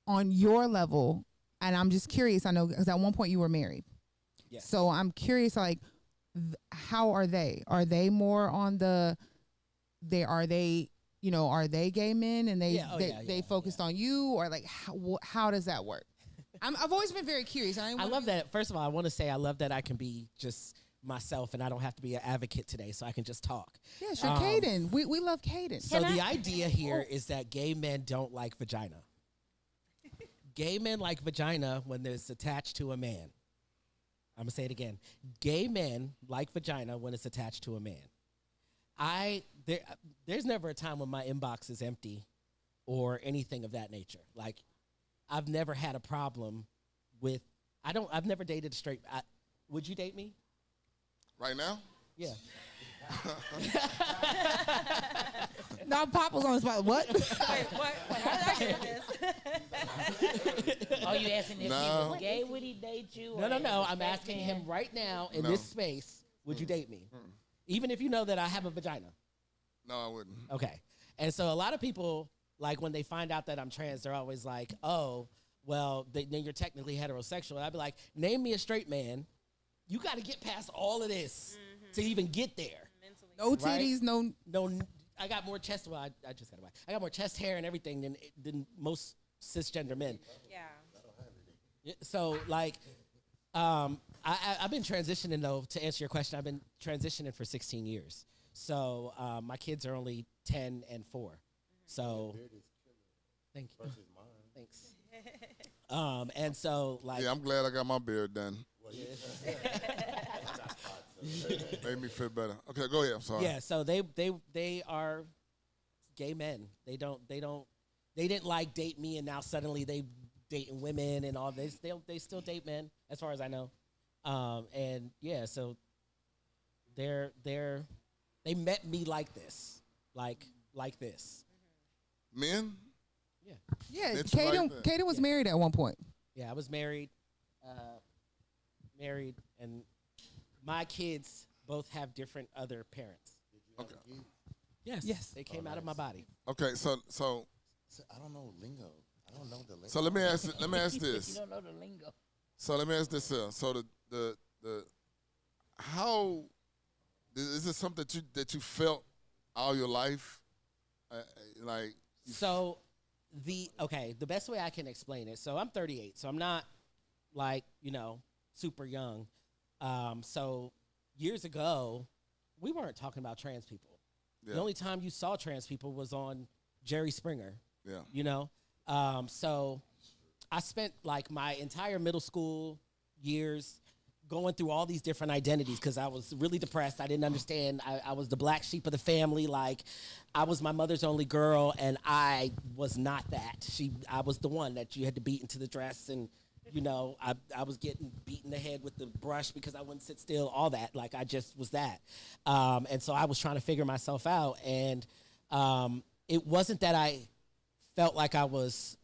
on your level, and I'm just curious, I know because at one point you were married. Yes. So I'm curious, like, how are they? Are they more on the? Are they gay men and they focused on you, or like how does that work? I've always been very curious. I love that. First of all, I want to say I love that I can be just myself and I don't have to be an advocate today, so I can just talk. Yeah, sure. Kaden, we love Kaden. So the idea here is that gay men don't like vagina. Gay men like vagina when it's attached to a man. I'm gonna say it again. Gay men like vagina when it's attached to a man. There's never a time when my inbox is empty or anything of that nature. Like, I've never had a problem with. I've never dated a straight. Would you date me? Right now? Yeah. No, Pop was on the spot. What? Wait, what? How did I get this? Oh, you asking if No. he was gay? Would he date you? No. I'm asking him right now in this space. Would you date me? Even if you know that I have a vagina. No, I wouldn't. Okay. And so a lot of people, like, when they find out that I'm trans, they're always like, oh, well, then you're technically heterosexual. And I'd be like, name me a straight man. You got to get past all of this to even get there. No titties, Right? no. No, I got more chest. Well, I just got I got more chest hair and everything than most cisgender men. Yeah. So, like, I've been transitioning, though, to answer your question. I've been transitioning for 16 years. So my kids are only 10 and 4. So thank you. Thanks. And so, like, Yeah, I'm glad I got my beard done. Made me feel better. Okay, go ahead. I'm sorry. yeah. So they are gay men. They didn't like date me, and now suddenly they dating women and all this. They still date men, as far as I know. And yeah, so they met me like this, like this. Men? Yeah. Yeah, It's like that. Kaden was married at one point. Yeah, I was married, and my kids both have different other parents. Okay. Yes. They came out of my body. Okay, so I don't know lingo. I don't know the lingo. so let me ask You this. don't know the lingo. So let me ask this. So the how is this something that you felt all your life? Like So the best way I can explain it. So I'm 38, so I'm not like, super young. So years ago, we weren't talking about trans people. Yeah. The only time you saw trans people was on Jerry Springer. Yeah. So I spent like my entire middle school years going through all these different identities because I was really depressed. I didn't understand. I was the black sheep of the family. Like, I was my mother's only girl, and I was not that. I was the one that you had to beat into the dress, and I was getting beat in the head with the brush because I wouldn't sit still. All that, like, I just was that. And so I was trying to figure myself out, and it wasn't that I felt like I was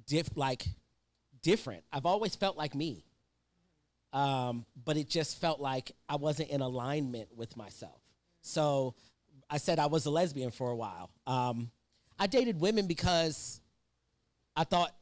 different. I've always felt like me. But it just felt like I wasn't in alignment with myself. So I said I was a lesbian for a while. I dated women because I thought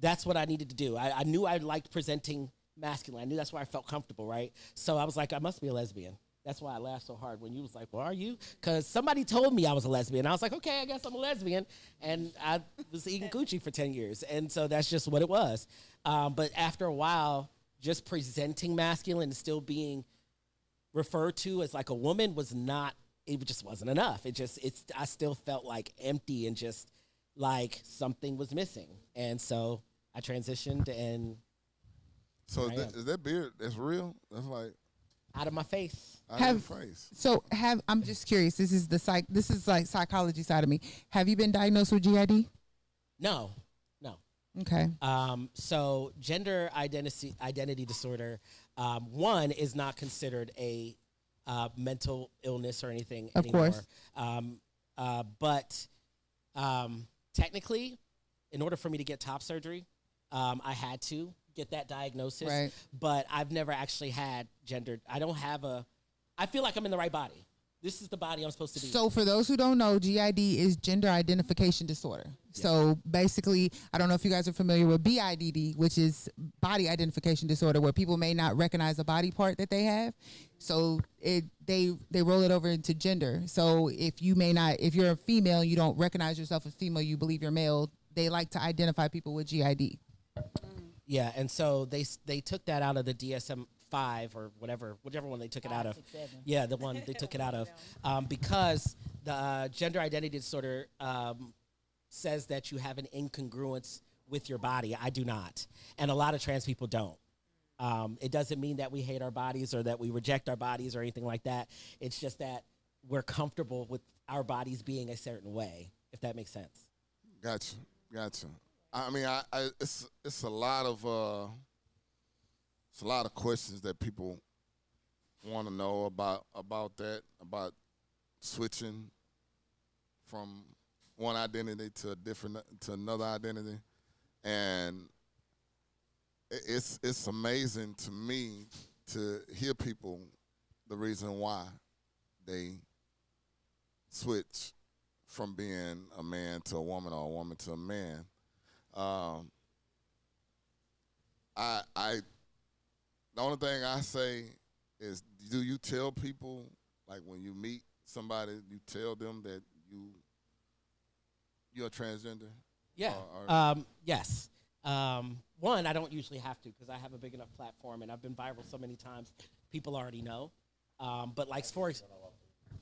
that's what I needed to do. I knew I liked presenting masculine. I knew that's where I felt comfortable, right? So I was like, I must be a lesbian. That's why I laughed so hard when you was like, well, are you? Because somebody told me I was a lesbian. I was like, okay, I guess I'm a lesbian. And I was eating Gucci for 10 years. And so that's just what it was. But after a while, just presenting masculine and still being referred to as like a woman was not, it just wasn't enough. I still felt like empty and just like something was missing. And so I transitioned and. So is that beard, that's real? That's like. Out of my face. I'm just curious. This is like psychology side of me. Have you been diagnosed with GID? No. Okay. So gender identity disorder, one is not considered a mental illness or anything anymore. Of course. But technically, in order for me to get top surgery, I had to get that diagnosis. Right. But I've never actually had gendered. I feel like I'm in the right body. This is the body I'm supposed to be. So for those who don't know, GID is gender identification disorder. Yeah. So basically, I don't know if you guys are familiar with BIDD, which is body identification disorder, where people may not recognize a body part that they have. So they roll it over into gender. So if you're a female, you don't recognize yourself as female, you believe you're male, they like to identify people with GID. Yeah, and so they took that out of the DSM-5 or whichever one they took it out of. 6, 7. Yeah, the one they took it out of, because the gender identity disorder says that you have an incongruence with your body. I do not, and a lot of trans people don't. It doesn't mean that we hate our bodies or that we reject our bodies or anything like that. It's just that we're comfortable with our bodies being a certain way, if that makes sense. Gotcha. I mean, it's a lot of questions that people want to know about about switching from one identity to another identity, and it's amazing to me to hear people the reason why they switch from being a man to a woman or a woman to a man. The only thing I say is, do you tell people, like when you meet somebody, you tell them that you're transgender? Yeah. Yes. One, I don't usually have to because I have a big enough platform and I've been viral so many times, people already know. But like for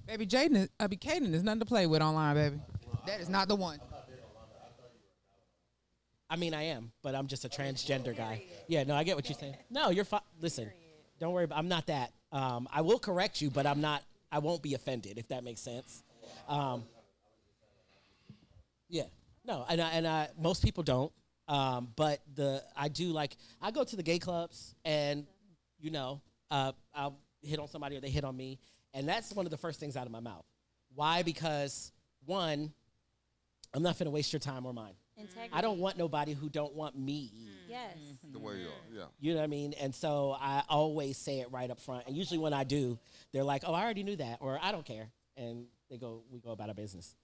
baby, Caden is nothing to play with online, baby. That is not the one. I mean, I am, but I'm just a transgender guy. Yeah, no, I get what you're saying. No, you're fine. Listen, don't worry. I'm not that. I will correct you, but I'm not. I won't be offended, if that makes sense. Yeah, no, and most people don't. But I do, like, I go to the gay clubs and, I'll hit on somebody or they hit on me. And that's one of the first things out of my mouth. Why? Because, one, I'm not going to waste your time or mine. Integrity. I don't want nobody who don't want me. Yes. The way you are, yeah. You know what I mean? And so I always say it right up front. And usually when I do, they're like, oh, I already knew that, or I don't care. And we go about our business.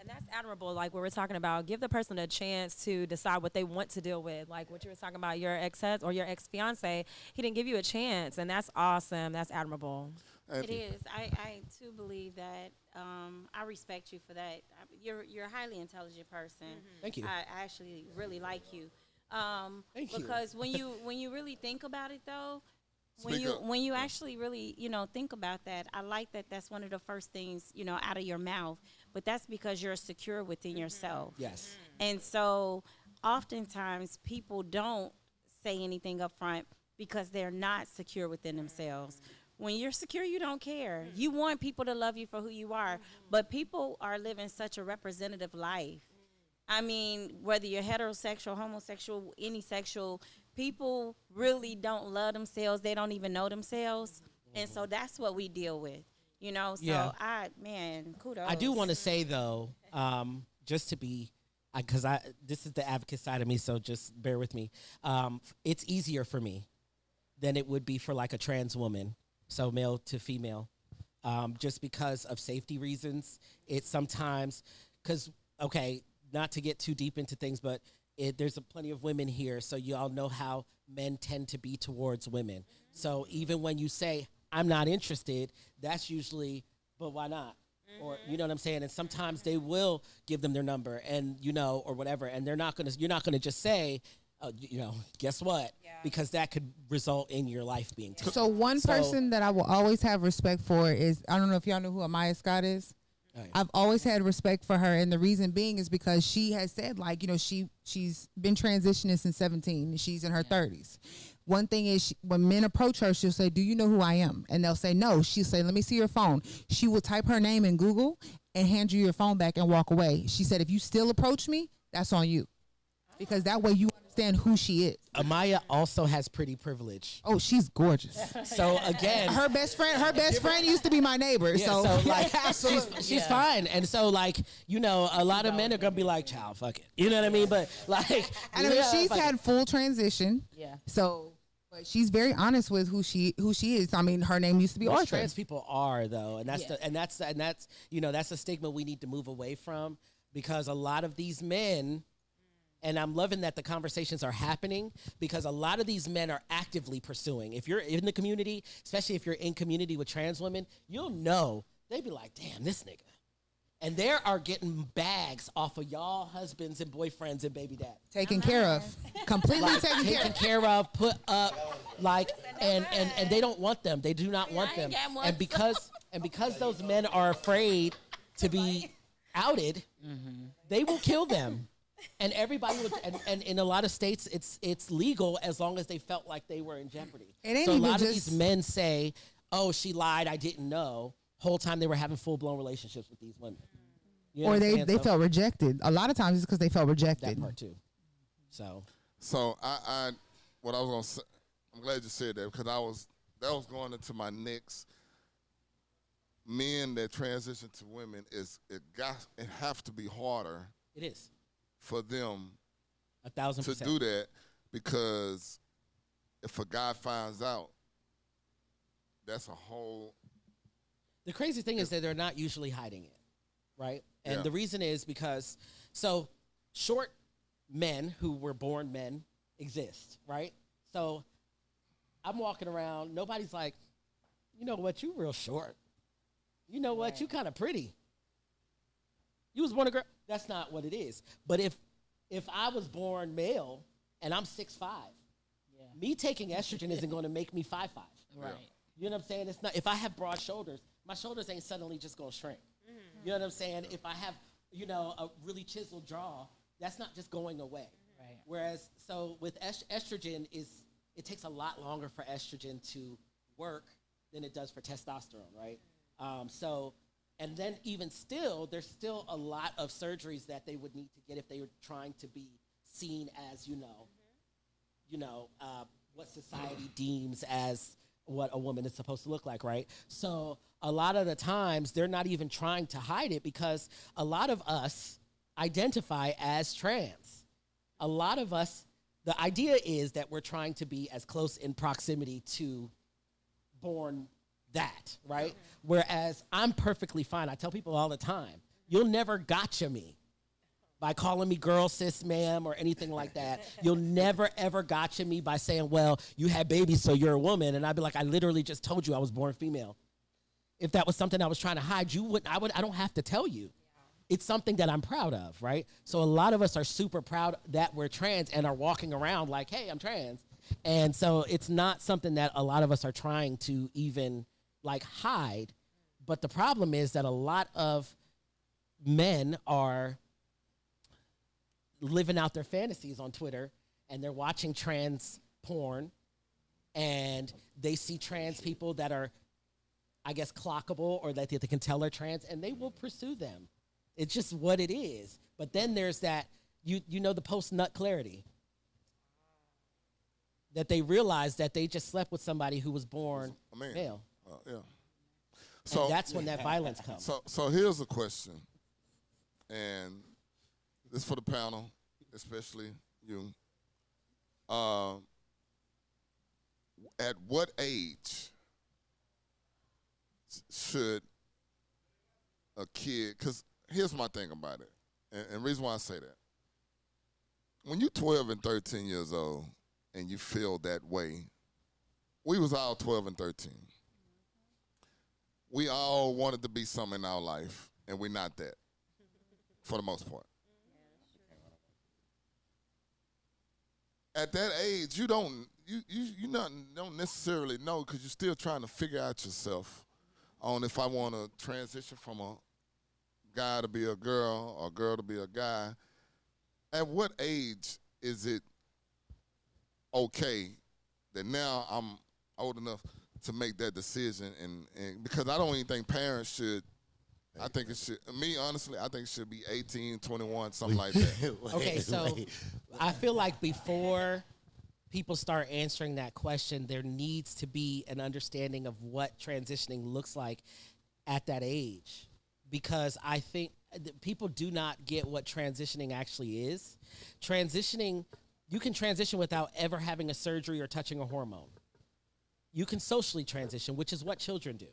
And that's admirable, like what we're talking about. Give the person a chance to decide what they want to deal with. Like what you were talking about, your ex-husband or your ex-fiance, he didn't give you a chance, and that's awesome. That's admirable. It is. I too believe that. I respect you for that. You're a highly intelligent person. Mm-hmm. Thank you. I actually really like you. Thank you. Because when you really think about it, though, Speak up. when you actually really think about that, I like that. That's one of the first things out of your mouth. But that's because you're secure within yourself. Yes. And so oftentimes people don't say anything up front because they're not secure within themselves. When you're secure, you don't care. You want people to love you for who you are. But people are living such a representative life. I mean, whether you're heterosexual, homosexual, any sexual, people really don't love themselves. They don't even know themselves. And so that's what we deal with. So Yeah. kudos. I do want to say, though, just to be, because this is the advocate side of me, so just bear with me. It's easier for me than it would be for like a trans woman, so male to female, just because of safety reasons. It's sometimes, because, okay, not to get too deep into things, but there's plenty of women here, so y'all know how men tend to be towards women. So even when you say, I'm not interested, that's usually, but why not? Or, you know what I'm saying? And sometimes they will give them their number and, or whatever. And you're not going to just say, guess what? Yeah. Because that could result in your life being taken. So one person that I will always have respect for is, I don't know if y'all know who Amaya Scott is. Oh, yeah. I've always had respect for her, and the reason being is because she has said, she's been transitioning since 17, and she's in her 30s. One thing is, when men approach her, she'll say, do you know who I am? And they'll say, no. She'll say, let me see your phone. She will type her name in Google and hand you your phone back and walk away. She said, if you still approach me, that's on you. Because that way you understand who she is. Amaya also has pretty privilege. Oh, she's gorgeous. So again, her best friend used to be my neighbor. Yeah, so like she's fine. And so like, a lot of men are gonna be like, child, fuck it. You know what I mean? But like, and I mean, she's had full transition. Yeah. So but she's very honest with who she is. I mean, her name used to be Arthur. Trans people are though, and that's that's a stigma we need to move away from, because a lot of these men. And I'm loving that the conversations are happening, because a lot of these men are actively pursuing. If you're in the community, especially if you're in community with trans women, you'll know they be like, damn, this nigga. And they are getting bags off of y'all husbands and boyfriends and baby dad. Taken care of. Completely taken care of, put up, and they don't want them. They do not want them. And because those men are afraid to be outed, they will kill them. And everybody would, and in a lot of states, it's legal as long as they felt like they were in jeopardy. So a lot of these men say, "Oh, she lied. I didn't know." Whole time they were having full blown relationships with these women. Or they felt rejected. A lot of times it's because they felt rejected. That part too. So I what I was gonna say, I'm glad you said that, because that was going into my next. Men that transition to women it have to be harder. It is. For them 1,000% to do that, because if a guy finds out, that's a whole. The crazy thing is that they're not usually hiding it, right? And the reason is because short men who were born men exist, right? So I'm walking around, nobody's like, you know what, you real short. You know what, you kind of pretty. You was born a girl. That's not what it is. But if I was born male and I'm 6'5", me taking estrogen isn't going to make me 5'5". Right. You know what I'm saying? It's not. If I have broad shoulders, my shoulders ain't suddenly just going to shrink. You know what I'm saying? If I have, a really chiseled jaw, that's not just going away. Right. Whereas, so with estrogen it takes a lot longer for estrogen to work than it does for testosterone, right? And then even still, there's still a lot of surgeries that they would need to get if they were trying to be seen as, what society deems as what a woman is supposed to look like, right? So a lot of the times, they're not even trying to hide it, because a lot of us identify as trans. A lot of us, the idea is that we're trying to be as close in proximity to born that, right? Whereas I'm perfectly fine. I tell people all the time, you'll never gotcha me by calling me girl, sis, ma'am, or anything like that. You'll never, ever gotcha me by saying, well, you had babies, so you're a woman. And I'd be like, I literally just told you I was born female. If that was something I was trying to hide, I don't have to tell you. It's something that I'm proud of, right? So a lot of us are super proud that we're trans and are walking around like, hey, I'm trans. And so it's not something that a lot of us are trying to even hide. But the problem is that a lot of men are living out their fantasies on Twitter, and they're watching trans porn, and they see trans people that are, I guess, clockable, or that they can tell they're trans, and they will pursue them. It's just what it is. But then there's that, the post-nut clarity, that they realize that they just slept with somebody who was born male. Yeah. So and that's when that violence comes. So here's a question, and this is for the panel, especially you. At what age should a kid? Because here's my thing about it, and the reason why I say that. when you're 12 and 13 years old and you feel that way, we was all 12 and 13. We all wanted to be something in our life, and we're not that, for the most part. At that age, you don't necessarily know because you're still trying to figure out yourself on if I want to transition from a guy to be a girl or a girl to be a guy. At what age is it okay that now I'm old enough to make that decision? And because I don't even think parents should. I think it should, me, honestly, I think it should be 18, 21, something like that. Okay, so I feel like before people start answering that question, there needs to be an understanding of what transitioning looks like at that age. Because I think people do not get what transitioning actually is. Transitioning, you can transition without ever having a surgery or touching a hormone. You can socially transition, which is what children do.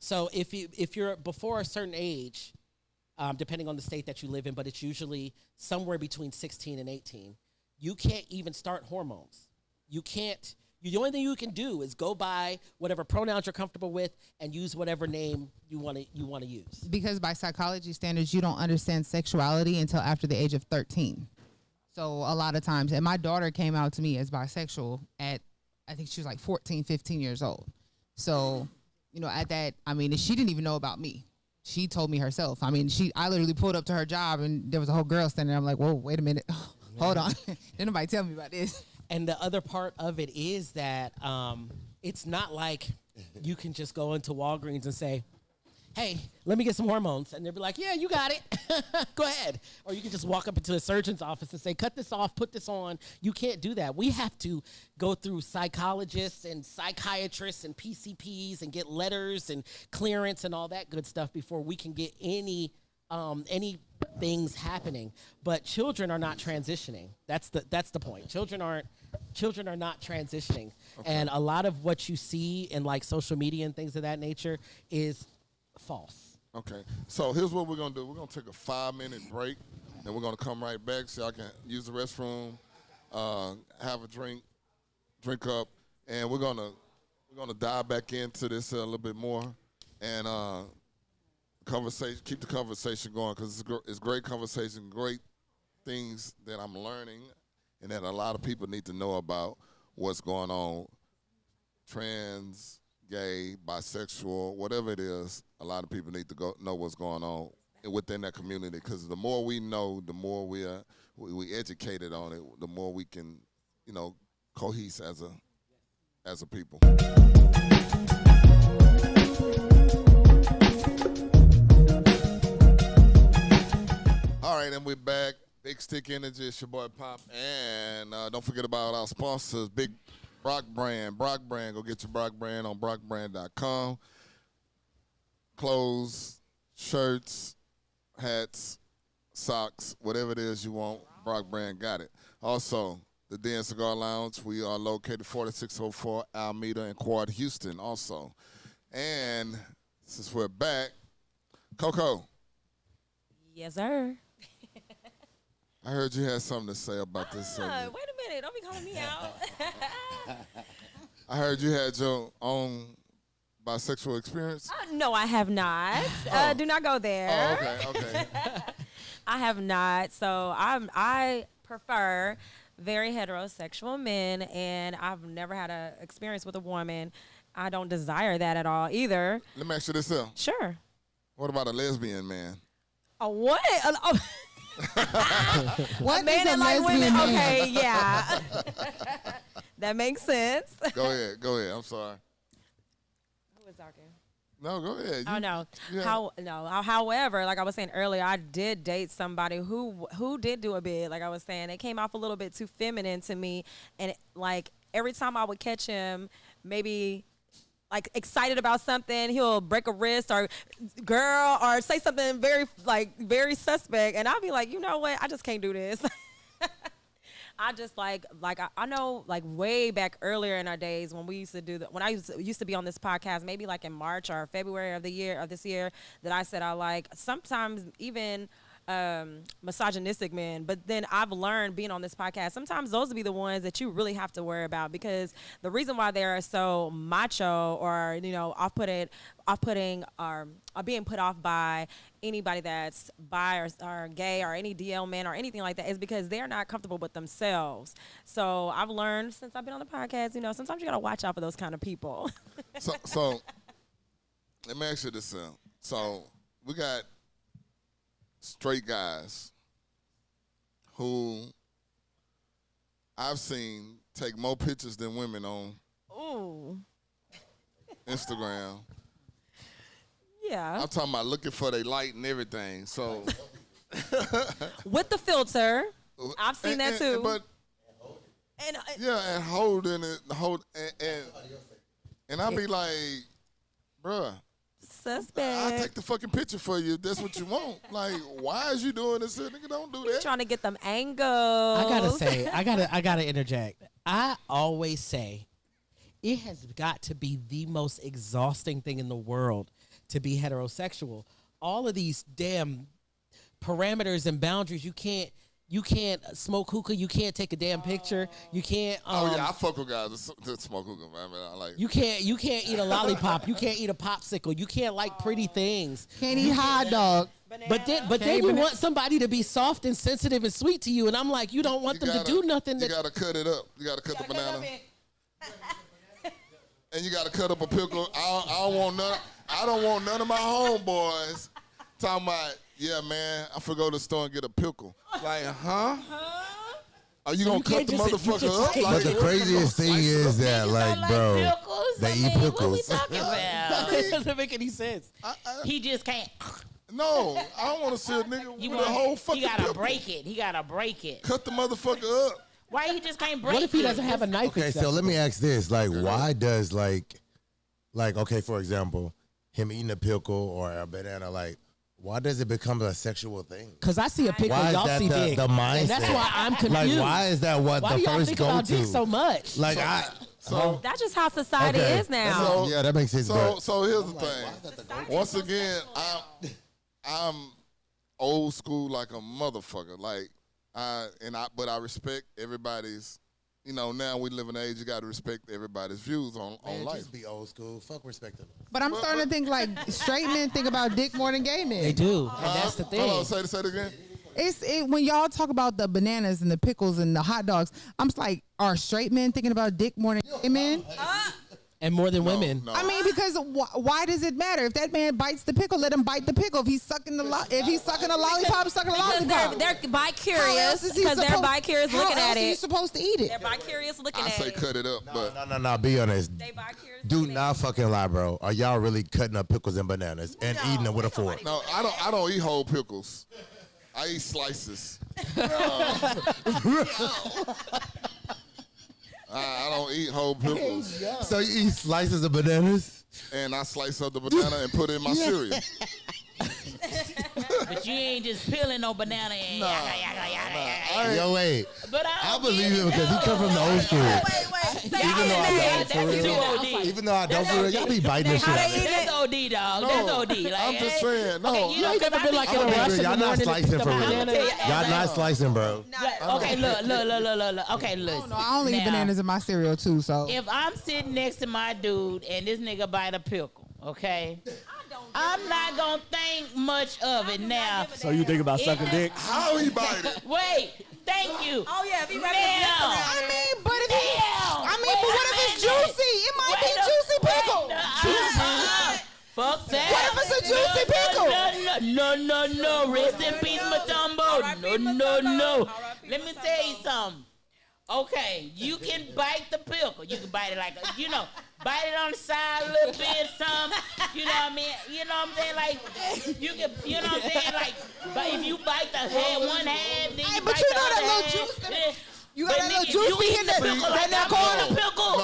So if you're before a certain age, depending on the state that you live in, but it's usually somewhere between 16 and 18, you can't even start hormones. You can't. The only thing you can do is go by whatever pronouns you're comfortable with and use whatever name you want to use. Because by psychology standards, you don't understand sexuality until after the age of 13. So a lot of times, and my daughter came out to me as bisexual at, I think she was like 14, 15 years old. So, you know, at that, I mean, she didn't even know about me. She told me herself. I mean, I literally pulled up to her job and there was a whole girl standing there. I'm like, whoa, wait a minute. Hold on. Didn't nobody tell me about this. And the other part of it is that it's not like you can just go into Walgreens and say, hey, let me get some hormones. And they'll be like, yeah, you got it. Go ahead. Or you can just walk up into a surgeon's office and say, cut this off, put this on. You can't do that. We have to go through psychologists and psychiatrists and PCPs and get letters and clearance and all that good stuff before we can get any things happening. But children are not transitioning. That's the point. Children are not transitioning. Okay. And a lot of what you see in like social media and things of that nature is false. Okay. So here's what we're gonna do. We're gonna take a 5-minute break, then we're gonna come right back so y'all can use the restroom, have a drink up, and we're gonna dive back into this a little bit more and keep the conversation going because it's great conversation, great things that I'm learning and that a lot of people need to know about what's going on. Trans, gay, bisexual, whatever it is, a lot of people need to know what's going on within that community because the more we know, the more we educated on it, the more we can, cohese as a people. All right, and we're back. Big Stick Energy, it's your boy Pop. And don't forget about our sponsors, Big Brock Brand. Brock Brand, go get your Brock Brand on brockbrand.com. Clothes, shirts, hats, socks, whatever it is you want, Brock Brand got it. Also, the Den Cigar Lounge, we are located 4604 Almeda and Quad, Houston also. And since we're back, Coco. Yes, sir. I heard you had something to say about this subject. Wait a minute. Don't be calling me out. I heard you had your own bisexual experience. No, I have not. Do not go there. Oh, okay. I have not. So I prefer very heterosexual men, and I've never had an experience with a woman. I don't desire that at all either. Let me ask you this here. Sure. What about a lesbian man? A what? What a man is a that like women? lesbian man? Okay, yeah. That makes sense. Go ahead. I'm sorry. Who is talking? No, go ahead. No. Yeah. However, like I was saying earlier, I did date somebody who did do a bit. Like I was saying, it came off a little bit too feminine to me, and like every time I would catch him, maybe like excited about something, he'll break a wrist or girl or say something very suspect, and I'll be like, you know what? I just can't do this. I just like I know like way back earlier in our days when we used to do when I used to be on this podcast, maybe like in March or February of this year that I said I like sometimes even misogynistic men. But then I've learned being on this podcast, sometimes those will be the ones that you really have to worry about, because the reason why they're so macho or, you know, off-putting or being put off by anybody that's bi or gay or any DL man or anything like that is because they're not comfortable with themselves. So I've learned since I've been on the podcast, you know, sometimes you got to watch out for those kind of people. So let me ask you this. So we got straight guys who I've seen take more pictures than women on Instagram. Yeah. I'm talking about looking for their light and everything. So with the filter, I've seen that too. And holding it, and I'll be like, bruh, suspect. I'll take the fucking picture for you. That's what you want. Like, why is you doing this? Nigga, don't do that. Trying to get them angles. I gotta say, I gotta interject. I always say, it has got to be the most exhausting thing in the world to be heterosexual. All of these damn parameters and boundaries, you can't smoke hookah. You can't take a damn picture. You can't. I fuck with guys that smoke hookah, man. I like. You can't eat a lollipop. You can't eat a popsicle. You can't like pretty things. Can't eat hot dog. But then you want somebody to be soft and sensitive and sweet to you, and I'm like, you don't want them to do nothing. You gotta cut it up. You gotta cut the banana. And you gotta cut up a pickle. I don't want none of my homeboys talking about, yeah, man, I forgot to go to the store and get a pickle. Like, huh? Are you gonna cut the motherfucker up? But the craziest thing is that, like, bro, they eat pickles. What we talking about? It doesn't make any sense. He just can't. No, I don't want to see a nigga with a whole fucking He gotta pickle. break it. He gotta break it. Cut the motherfucker up. Why he just can't break it? What if he doesn't have a knife? Okay, so let me ask this: like, why does like, okay, for example, him eating a pickle or a banana, like, why does it become a sexual thing? Because I see a pickle, Why is y'all that see the big. mindset? And that's why I'm confused. Like, why is that what Why the do y'all first think go about dick to? so much? Like, that's just how society is now. Yeah, that makes sense. So here's the thing. Once again, I'm old school like a motherfucker. Like, but I respect everybody's. You know, now we live in an age you got to respect everybody's views on life. Just be old school. Fuck respecting. But I'm starting to think like straight men think about dick more than gay men. They do, and that's the thing. Hold on, say it again. When y'all talk about the bananas and the pickles and the hot dogs, I'm just like, are straight men thinking about dick more than gay men? And more than women. No. I mean, because why does it matter? If that man bites the pickle, let him bite the pickle. If he's sucking a lollipop, sucking a lollipop. They're bi-curious. Because they're bi-curious looking at it. How else are you supposed to eat it? They're bi-curious looking I at say it. cut it up, but No, be honest. They bi-curious Do looking at not fucking lie, bro. Are y'all really cutting up pickles and bananas and eating them with a fork? no, I don't eat whole pickles. I eat slices. I don't eat whole pickles. So you eat slices of bananas? And I slice up the banana and put it in my cereal. But you ain't just peeling no banana and Yo, wait. But I believe him because he come from the old school. Even though I don't for real, y'all be biting this shit out. That's OD, dog. That's OD. Like, I'm just saying, no. Okay, You ain't never been like in a I'm rush in the y'all not morning. slicing for real. banana. Y'all not slicing, bro. Okay, look. Okay, listen. No, I only eat Now, bananas in my cereal too. So If I'm sitting next to my dude and this nigga bite a pickle, okay, I'm not gonna think much of it now. So you think about sucking dick? How he bite it? Wait, thank you. Oh yeah, if you Now, but what if it's juicy? It might be a juicy pickle. Fuck that. What if it's a juicy pickle? No. Rest in peace, Matumbo. No. Let me tell you something. Okay, you can bite the pickle. You can bite it like, bite it on the side a little bit, something. You know what I mean? You know what I'm saying? Like, you can, you know what I'm saying? Like, but if you bite the head, one hand, then you bite the other hand. You got that little juice be in pickle like I'm eating the pickle.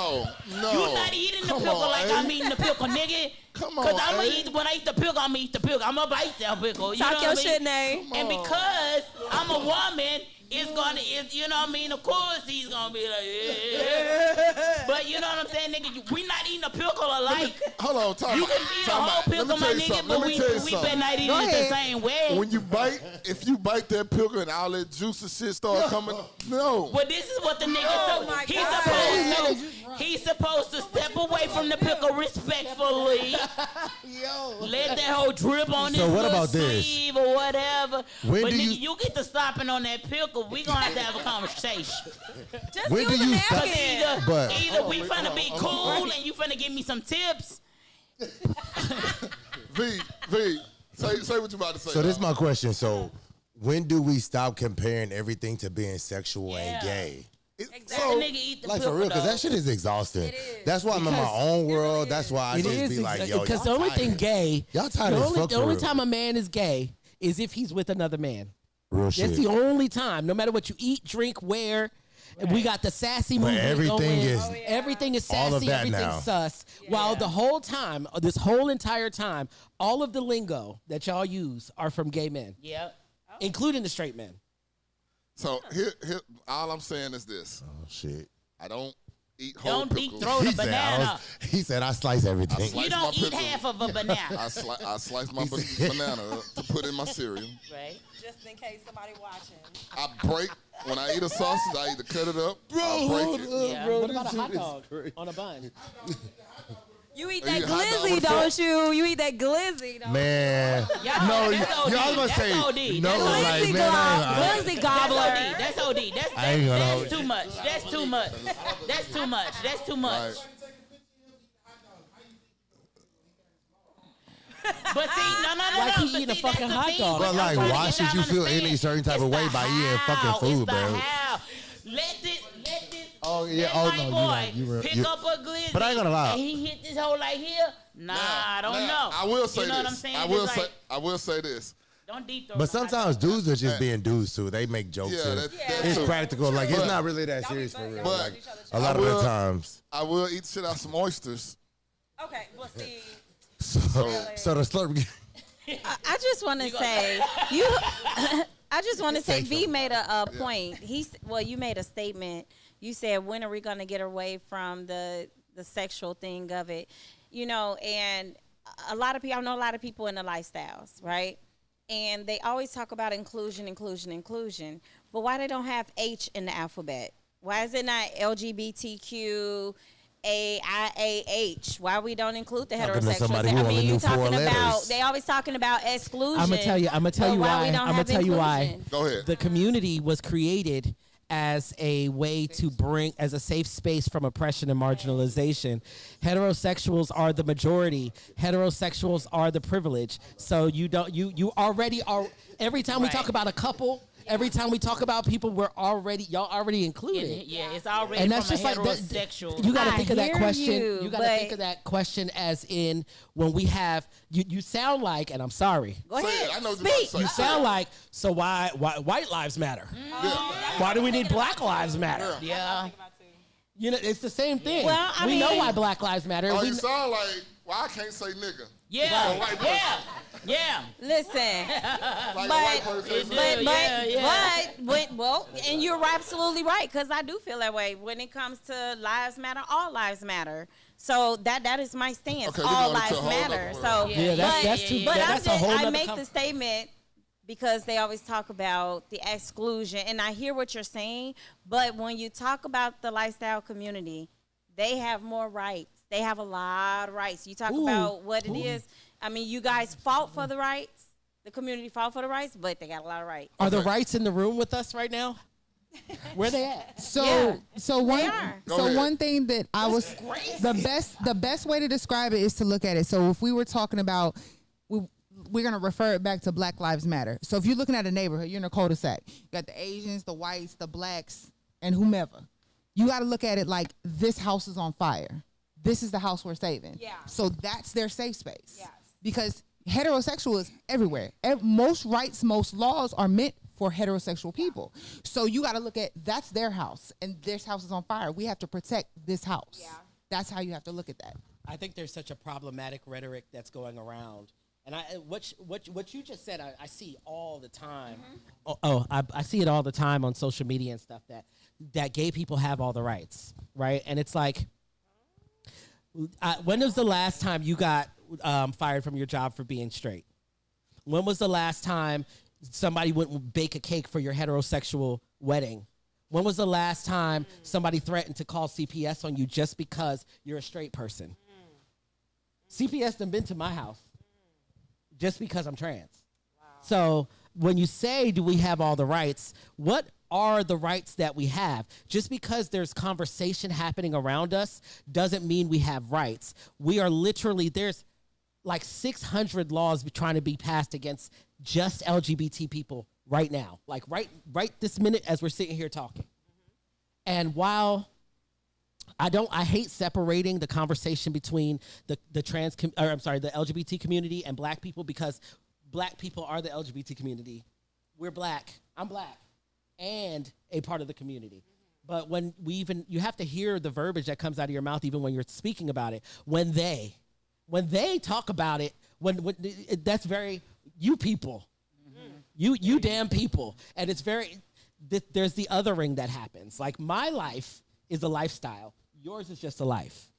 No. You're not eating the pickle like I'm eating the pickle, nigga. Come on, Because I'm gonna A. eat when I eat the pickle. I'm gonna eat the pickle. I'm gonna bite that pickle. You Talk know your what I mean? shit, Nay. And because I'm a woman, you know what I mean? Of course he's gonna be like, yeah. But you know what I'm saying, nigga? We not eating a pickle alike. Hold on, talk You about. can eat a whole pickle, my nigga, but we better not eat it the same way. When you bite, if you bite that pickle and all that juice and shit start coming, no. Well, this is what the nigga my he's supposed to step away from the pickle respectfully. Let that whole drip on his So what little about this? sleeve or whatever. When But do nigga, you- you get to stopping on that pickle, we gonna have to have a conversation. Just When use do a you stop- napkin. But- Either we finna be cool and you finna give me some tips. V, say what you about to say. So this is dog. my question. So when do we stop comparing everything to being sexual and gay? Let the So, nigga eat the Like pickle, for real, because though. that shit is exhausting. It is. That's why I'm in my own world. That's why I It just is be like, yo, because the y'all only tired. thing gay, Y'all tired the as only, fuck the for only real. time a man is gay is if he's with another man. Real That's shit. the only time. No matter what you eat, drink, wear. We got the sassy But movement everything going. is- Everything is all of sassy. that Everything's now. sus. While the whole time, this whole entire time, all of the lingo that y'all use are from gay men, Yep. including the straight men. So here, all I'm saying is this: Oh shit. I don't eat whole Don't deep pickles. throat a He said, banana. he said I slice everything. slice You my don't eat pickle. half of a banana. I slice my banana up to put in my cereal. Right? Just in case somebody watching. I break when I eat a sausage. I either cut it up, I break it. Yeah. What about a hot dog on a bun? You eat You that eat hot dog glizzy, with don't fork? you? You eat that glizzy, don't Man, Y'all- no, that's OD. y'all gonna That's say OD. no, That's like glizzy, man, I ain't- glizzy gobbler. That's OD. I ain't gonna hold That's you. too much. That's too much. That's too much. That's too much. Right. But see, no. Like he but eating a see, fucking that's the hot thing. dog. But I'm like, trying to why get should y'all you to feel understand. any certain type of It's way the by eating how. fucking food, It's the bro? how. Let this. Oh, yeah. Let Oh, my no, you boy right. You were- pick you- up a glizzy. But I ain't gonna lie. And he hit this hole like here. Nah, I don't know. I will say you know this. what I'm saying? I will It's say. like, I will say this. don't deep throat. But the hot sometimes dog. dudes are just being dudes too. They make jokes. Yeah, and that it's too. practical. Like it's But- not really that serious for real. But- Like a lot of will- the times. I will eat shit out some oysters. Okay, well, see. So the slurp. I just want to say you. I just want to say V made a point. You made a statement. You said, when are we going to get away from the sexual thing of it? You know, and a lot of people. I know a lot of people in the lifestyles, right? And they always talk about inclusion. But why they don't have H in the alphabet? Why is it not LGBTQIA? Why we don't include the Talking to heterosexuals? somebody I who only mean, you knew 4 talking about letters. they always talking about exclusion. I'm gonna tell you. I'm gonna tell but you why why. we don't I'm gonna have tell you why. inclusion? Go ahead. The community was created as a way to bring as a safe space from oppression and marginalization. Heterosexuals are the majority. Heterosexuals are the privilege. So you already are. Every time we talk about a couple, every time we talk about people, y'all already included. Yeah, it's already And that's from just a like that, heterosexual. you got to I think of that hear question. you, You got to but- think of that question as in when we have you sound like, and I'm sorry, Go Say ahead. it. I know what you're about to Speak. say. you sound like. So why white lives matter? Why do we need Black lives matter? Yeah. You know, it's the same thing. Well, I we know mean- why Black lives matter. Oh, We you kn- sound like, well, I can't say nigga. Yeah. Like a white person. Yeah. Listen, Like but a white person. well, and you're absolutely right, because I do feel that way when it comes to lives matter. All lives matter. So that is my stance. Okay, we're all going into lives a whole matter. nother So world. Yeah, that's too. But That's a whole I nother make com- the statement because they always talk about the exclusion, and I hear what you're saying. But when you talk about the lifestyle community, they have more rights. They have a lot of rights. You talk about what it is. I mean, you guys fought for the rights. The community fought for the rights, but they got a lot of rights. Are the rights in the room with us right now? Where they at? So Yeah, so one are. Go so ahead. one thing that I was the best way to describe it is to look at it. So if we were talking about we're gonna refer it back to Black Lives Matter. So if you're looking at a neighborhood, you're in a cul-de-sac. You got the Asians, the whites, the blacks, and whomever. You got to look at it like this house is on fire. This is the house we're saving. Yeah. So that's their safe space. Yes. Because heterosexual is everywhere. Most rights, most laws are meant for heterosexual people. So you got to look at that's their house and this house is on fire. We have to protect this house. Yeah. That's how you have to look at that. I think there's such a problematic rhetoric that's going around. And what you just said, I see all the time. I see it all the time on social media and stuff that gay people have all the rights, right? And it's like, when was the last time you got fired from your job for being straight? When was the last time somebody wouldn't bake a cake for your heterosexual wedding? When was the last time somebody threatened to call CPS on you just because you're a straight person? CPS done been to my house just because I'm trans. Wow. So when you say, do we have all the rights, what are the rights that we have? Just because there's conversation happening around us doesn't mean we have rights. We are literally, there's like 600 laws trying to be passed against just LGBT people right now. Like right this minute as we're sitting here talking. And while I hate separating the conversation between the LGBT community and black people, because black people are the LGBT community. We're black. I'm black and a part of the community. But when you have to hear the verbiage that comes out of your mouth, even when you're speaking about it, when they talk about it, that's very, you people, you damn people. And it's very, there's the othering that happens. Like, my life is a lifestyle. Yours is just a life.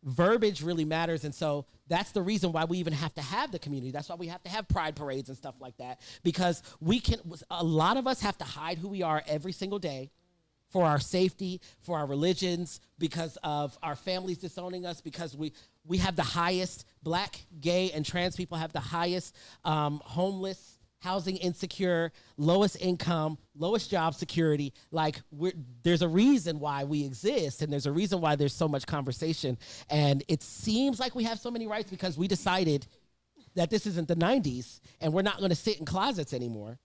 Verbiage really matters. And so that's the reason why we even have to have the community. That's why we have to have pride parades and stuff like that, because a lot of us have to hide who we are every single day for our safety, for our religions, because of our families disowning us, because we have the highest, black, gay, and trans people have the highest homeless, housing insecure, lowest income, lowest job security. Like, there's a reason why we exist, and there's a reason why there's so much conversation. And it seems like we have so many rights because we decided that this isn't the 90s, and we're not going to sit in closets anymore.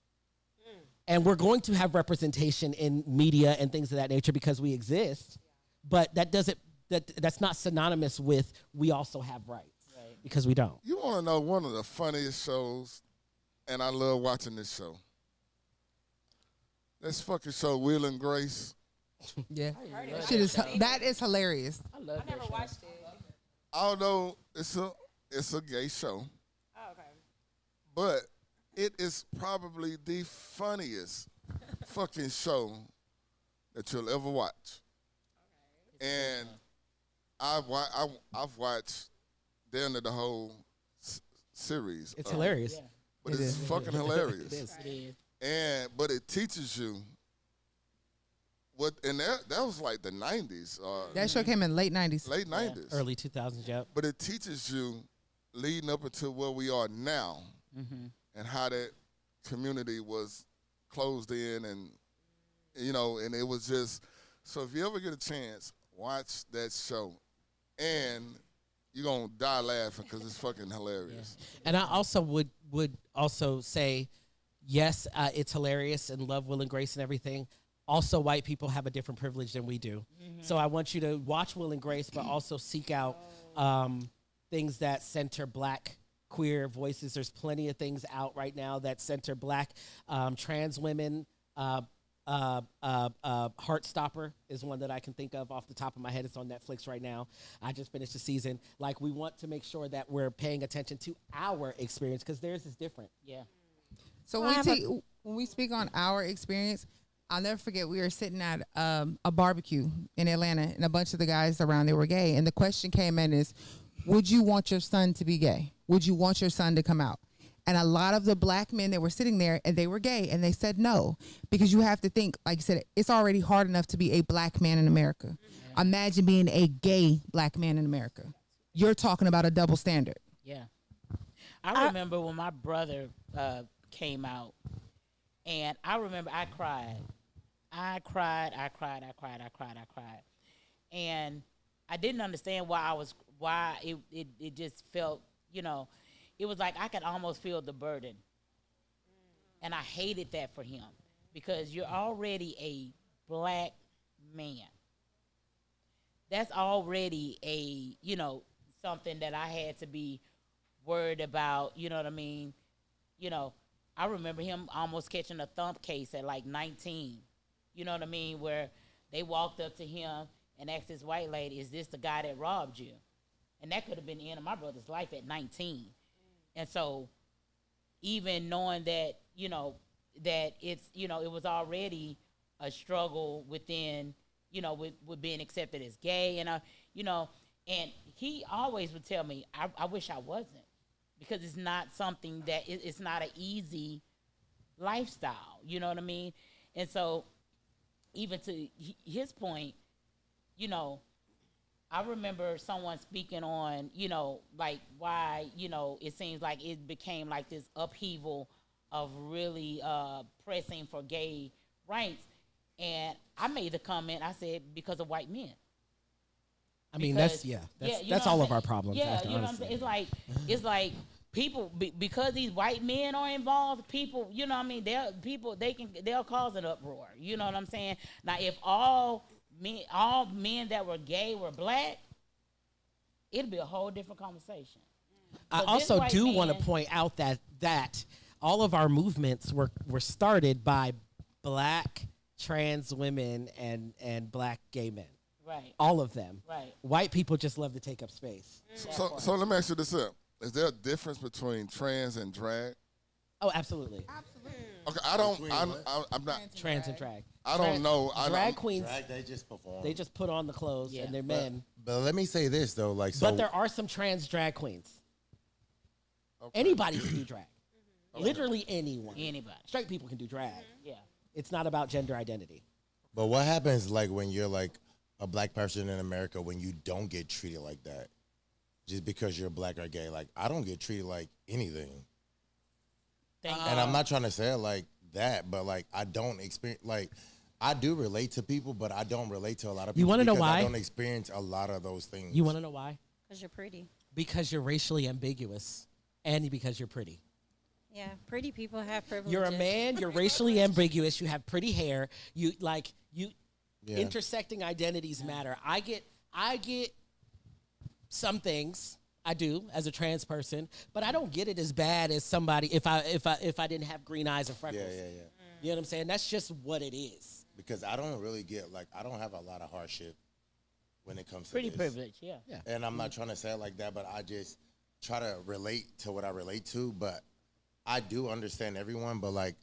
And we're going to have representation in media and things of that nature because we exist. But that's not synonymous with we also have rights, right? Because we don't. You want to know one of the funniest shows? And I love watching this show. This fucking show, Will and Grace. Yeah. That is hilarious. I never watched it. Although it's a gay show. Oh, okay. But it is probably the funniest fucking show that you'll ever watch. Okay. And I've watched damn near the whole series. It's hilarious. Yeah. But it's fucking hilarious. It is. But it teaches you that was like the 90s. That show came in late 90s. Late 90s. Yeah, early 2000s, yep. But it teaches you leading up into where we are now, and how that community was closed in, and and it was just, so if you ever get a chance, watch that show. And you're going to die laughing because it's fucking hilarious. Yeah. And I also would also say, yes, it's hilarious and love Will and Grace and everything. Also, white people have a different privilege than we do. So I want you to watch Will and Grace, but also seek out things that center black queer voices. There's plenty of things out right now that center black trans women. Heartstopper is one that I can think of off the top of my head. It's on Netflix right now. I just finished the season. Like, we want to make sure that we're paying attention to our experience because theirs is different. Yeah. So when we speak on our experience, I'll never forget, we were sitting at a barbecue in Atlanta, and a bunch of the guys around there were gay. And the question came in is, would you want your son to be gay? Would you want your son to come out? And a lot of the black men that were sitting there, and they were gay, and they said no. Because you have to think, like you said, it's already hard enough to be a black man in America. Yeah. Imagine being a gay black man in America. You're talking about a double standard. Yeah. I remember when my brother came out, and I remember I cried. I cried. And I didn't understand why it just felt, it was like I could almost feel the burden. And I hated that for him, because you're already a black man. That's already something that I had to be worried about, you know what I mean? I remember him almost catching a thump case at like 19, you know what I mean, where they walked up to him and asked this white lady, is this the guy that robbed you? And that could have been the end of my brother's life at 19. And so even knowing that, that it's, it was already a struggle within, with being accepted as gay. And, and he always would tell me, I wish I wasn't, because it's not something that, it's not an easy lifestyle. You know what I mean? And so even to his point, I remember someone speaking on, like why, it seems like it became like this upheaval of really pressing for gay rights. And I made the comment, I said, because of white men. I mean, that's all of our problems. Yeah, you know what I'm saying? It's like people, because these white men are involved, people, they'll cause an uproar. You know what I'm saying? Now, if all men that were gay were black, it'd be a whole different conversation. I also do want to point out that all of our movements were started by black trans women and black gay men. Right. All of them. Right. White people just love to take up space. So let me ask you this up. Is there a difference between trans and drag? Oh, absolutely. Okay, I'm not. Trans and drag. I don't know. Drag queens, They just perform. they just put on the clothes and they're men. But let me say this though, like, so But there are some trans drag queens. Okay. Anybody can do drag. Literally anyone. Anybody. Straight people can do drag. Yeah. It's not about gender identity. But what happens, like, when you're like a black person in America, when you don't get treated like that, just because you're black or gay? Like, I don't get treated like anything. And I'm not trying to say it like that, but like, I don't experience, like, I do relate to people, but I don't relate to a lot of people. You want to know why? I don't experience a lot of those things. You want to know why? Because you're pretty. Because you're racially ambiguous, and because you're pretty. Yeah, pretty people have privileges. You're a man. You're racially ambiguous. You have pretty hair. Intersecting identities matter. I get some things. I do as a trans person, but I don't get it as bad as somebody if I didn't have green eyes and freckles. Yeah. You know what I'm saying? That's just what it is. Because I don't really get, like, I don't have a lot of hardship when it comes to pretty this. privilege, yeah. And I'm not trying to say it like that, but I just try to relate to what I relate to. But I do understand everyone, but like,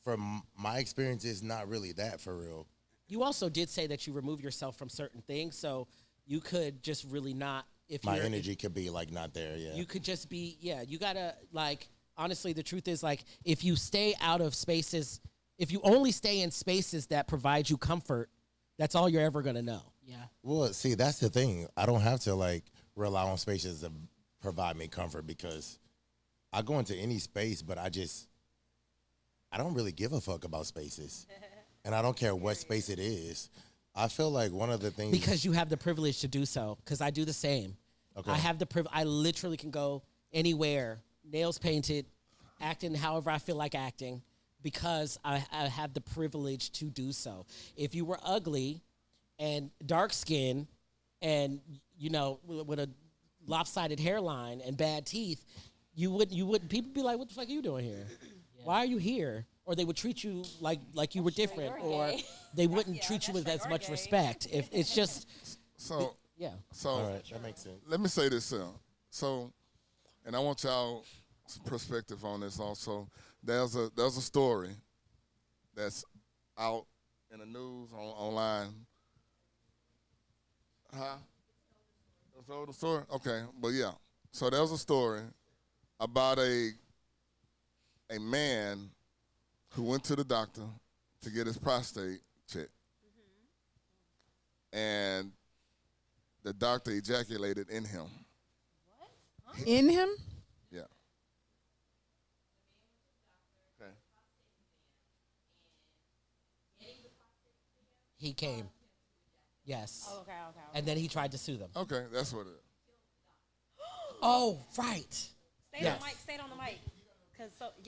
from my experience, it's not really that for real. You also did say that you remove yourself from certain things, so you could just really not. If my energy could be like not there, yeah. You could just be, you gotta, like, honestly, the truth is, like, if you stay out of spaces, if you only stay in spaces that provide you comfort, that's all you're ever gonna know. Yeah. Well, see, that's the thing. I don't have to, like, rely on spaces to provide me comfort, because I go into any space, but I don't really give a fuck about spaces. And I don't care what space it is. I feel like one of the things... Because you have the privilege to do so, because I do the same. Okay. I have the privilege. I literally can go anywhere, nails painted, acting however I feel like acting, because I have the privilege to do so. If you were ugly and dark skinned and, with a lopsided hairline and bad teeth, you wouldn't, people be like, what the fuck are you doing here? Yeah. Why are you here? Or they would treat you like you were different, or they wouldn't treat you with as much respect. If it's just... So... Yeah. So all right, that makes sense. Let me say this. So, and I want y'all's perspective on this also. There's a story that's out in the news online. Huh? That's the story? Okay, but yeah. So there was a story about a man who went to the doctor to get his prostate checked. Mm-hmm. And the doctor ejaculated in him. What? Huh? In him? Yeah. Okay. He came. Yes. Oh, okay. And then he tried to sue them. Okay, that's what it is. Oh, right. Stay on the mic. Stay on the mic.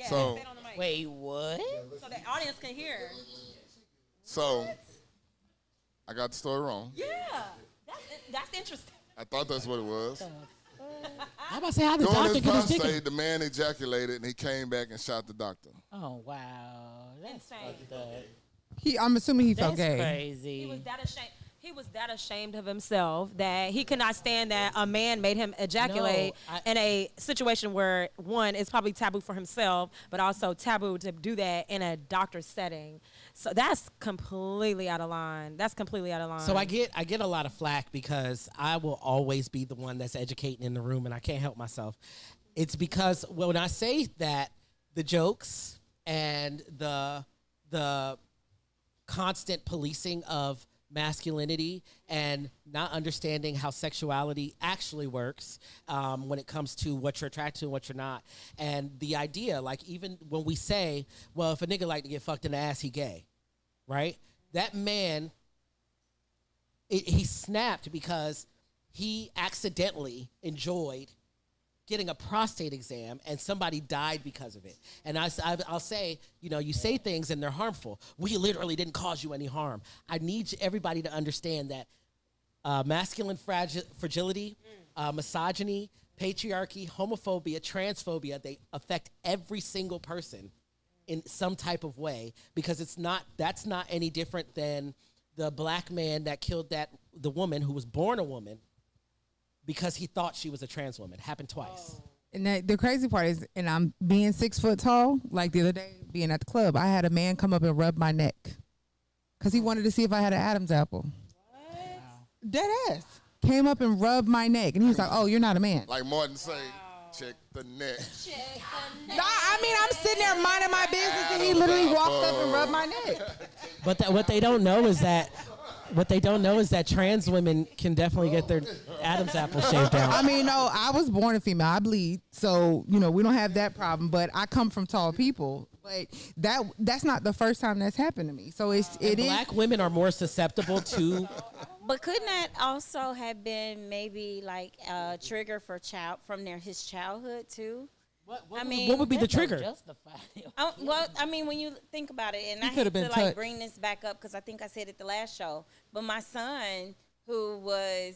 Stay on the mic. Wait, what? So the audience can hear. So, I got the story wrong. Yeah. That's interesting. I thought that's what it was. I'm about to say, how the During doctor his get his prostate, dick? the man ejaculated, and he came back and shot the doctor. Oh, wow. That's insane. I'm assuming he felt gay. Crazy. He was that ashamed. He was that ashamed of himself that he could not stand that a man made him ejaculate in a situation where, one, it's probably taboo for himself, but also taboo to do that in a doctor's setting. So that's completely out of line. So I get a lot of flack because I will always be the one that's educating in the room, and I can't help myself. It's because when I say that, the jokes and the constant policing of masculinity and not understanding how sexuality actually works when it comes to what you're attracted to and what you're not. And the idea, like even when we say, well, if a nigga like to get fucked in the ass, he gay, right? That man, he snapped because he accidentally enjoyed getting a prostate exam and somebody died because of it. And I'll say, you say things and they're harmful. We literally didn't cause you any harm. I need everybody to understand that masculine fragility, misogyny, patriarchy, homophobia, transphobia, they affect every single person in some type of way, because that's not any different than the black man that killed the woman who was born a woman because he thought she was a trans woman. Happened twice. And the crazy part is, and I'm being 6 foot tall, like the other day, being at the club, I had a man come up and rub my neck because he wanted to see if I had an Adam's apple. What? Dead ass. Came up and rubbed my neck, and he was like, oh, you're not a man. Like Martin say, check the neck. No, I mean, I'm sitting there minding my business, and he literally walked up and rubbed my neck. But what they don't know is that trans women can definitely get their Adam's apple shaved out. I mean, no, I was born a female. I bleed. So, we don't have that problem. But I come from tall people. But that's not the first time that's happened to me. So it is. Black women are more susceptible to. But couldn't that also have been maybe like a trigger for his childhood too? What would be the trigger? Well, I mean, when you think about it, and I hate to bring this back up because I think I said it the last show, but my son, who was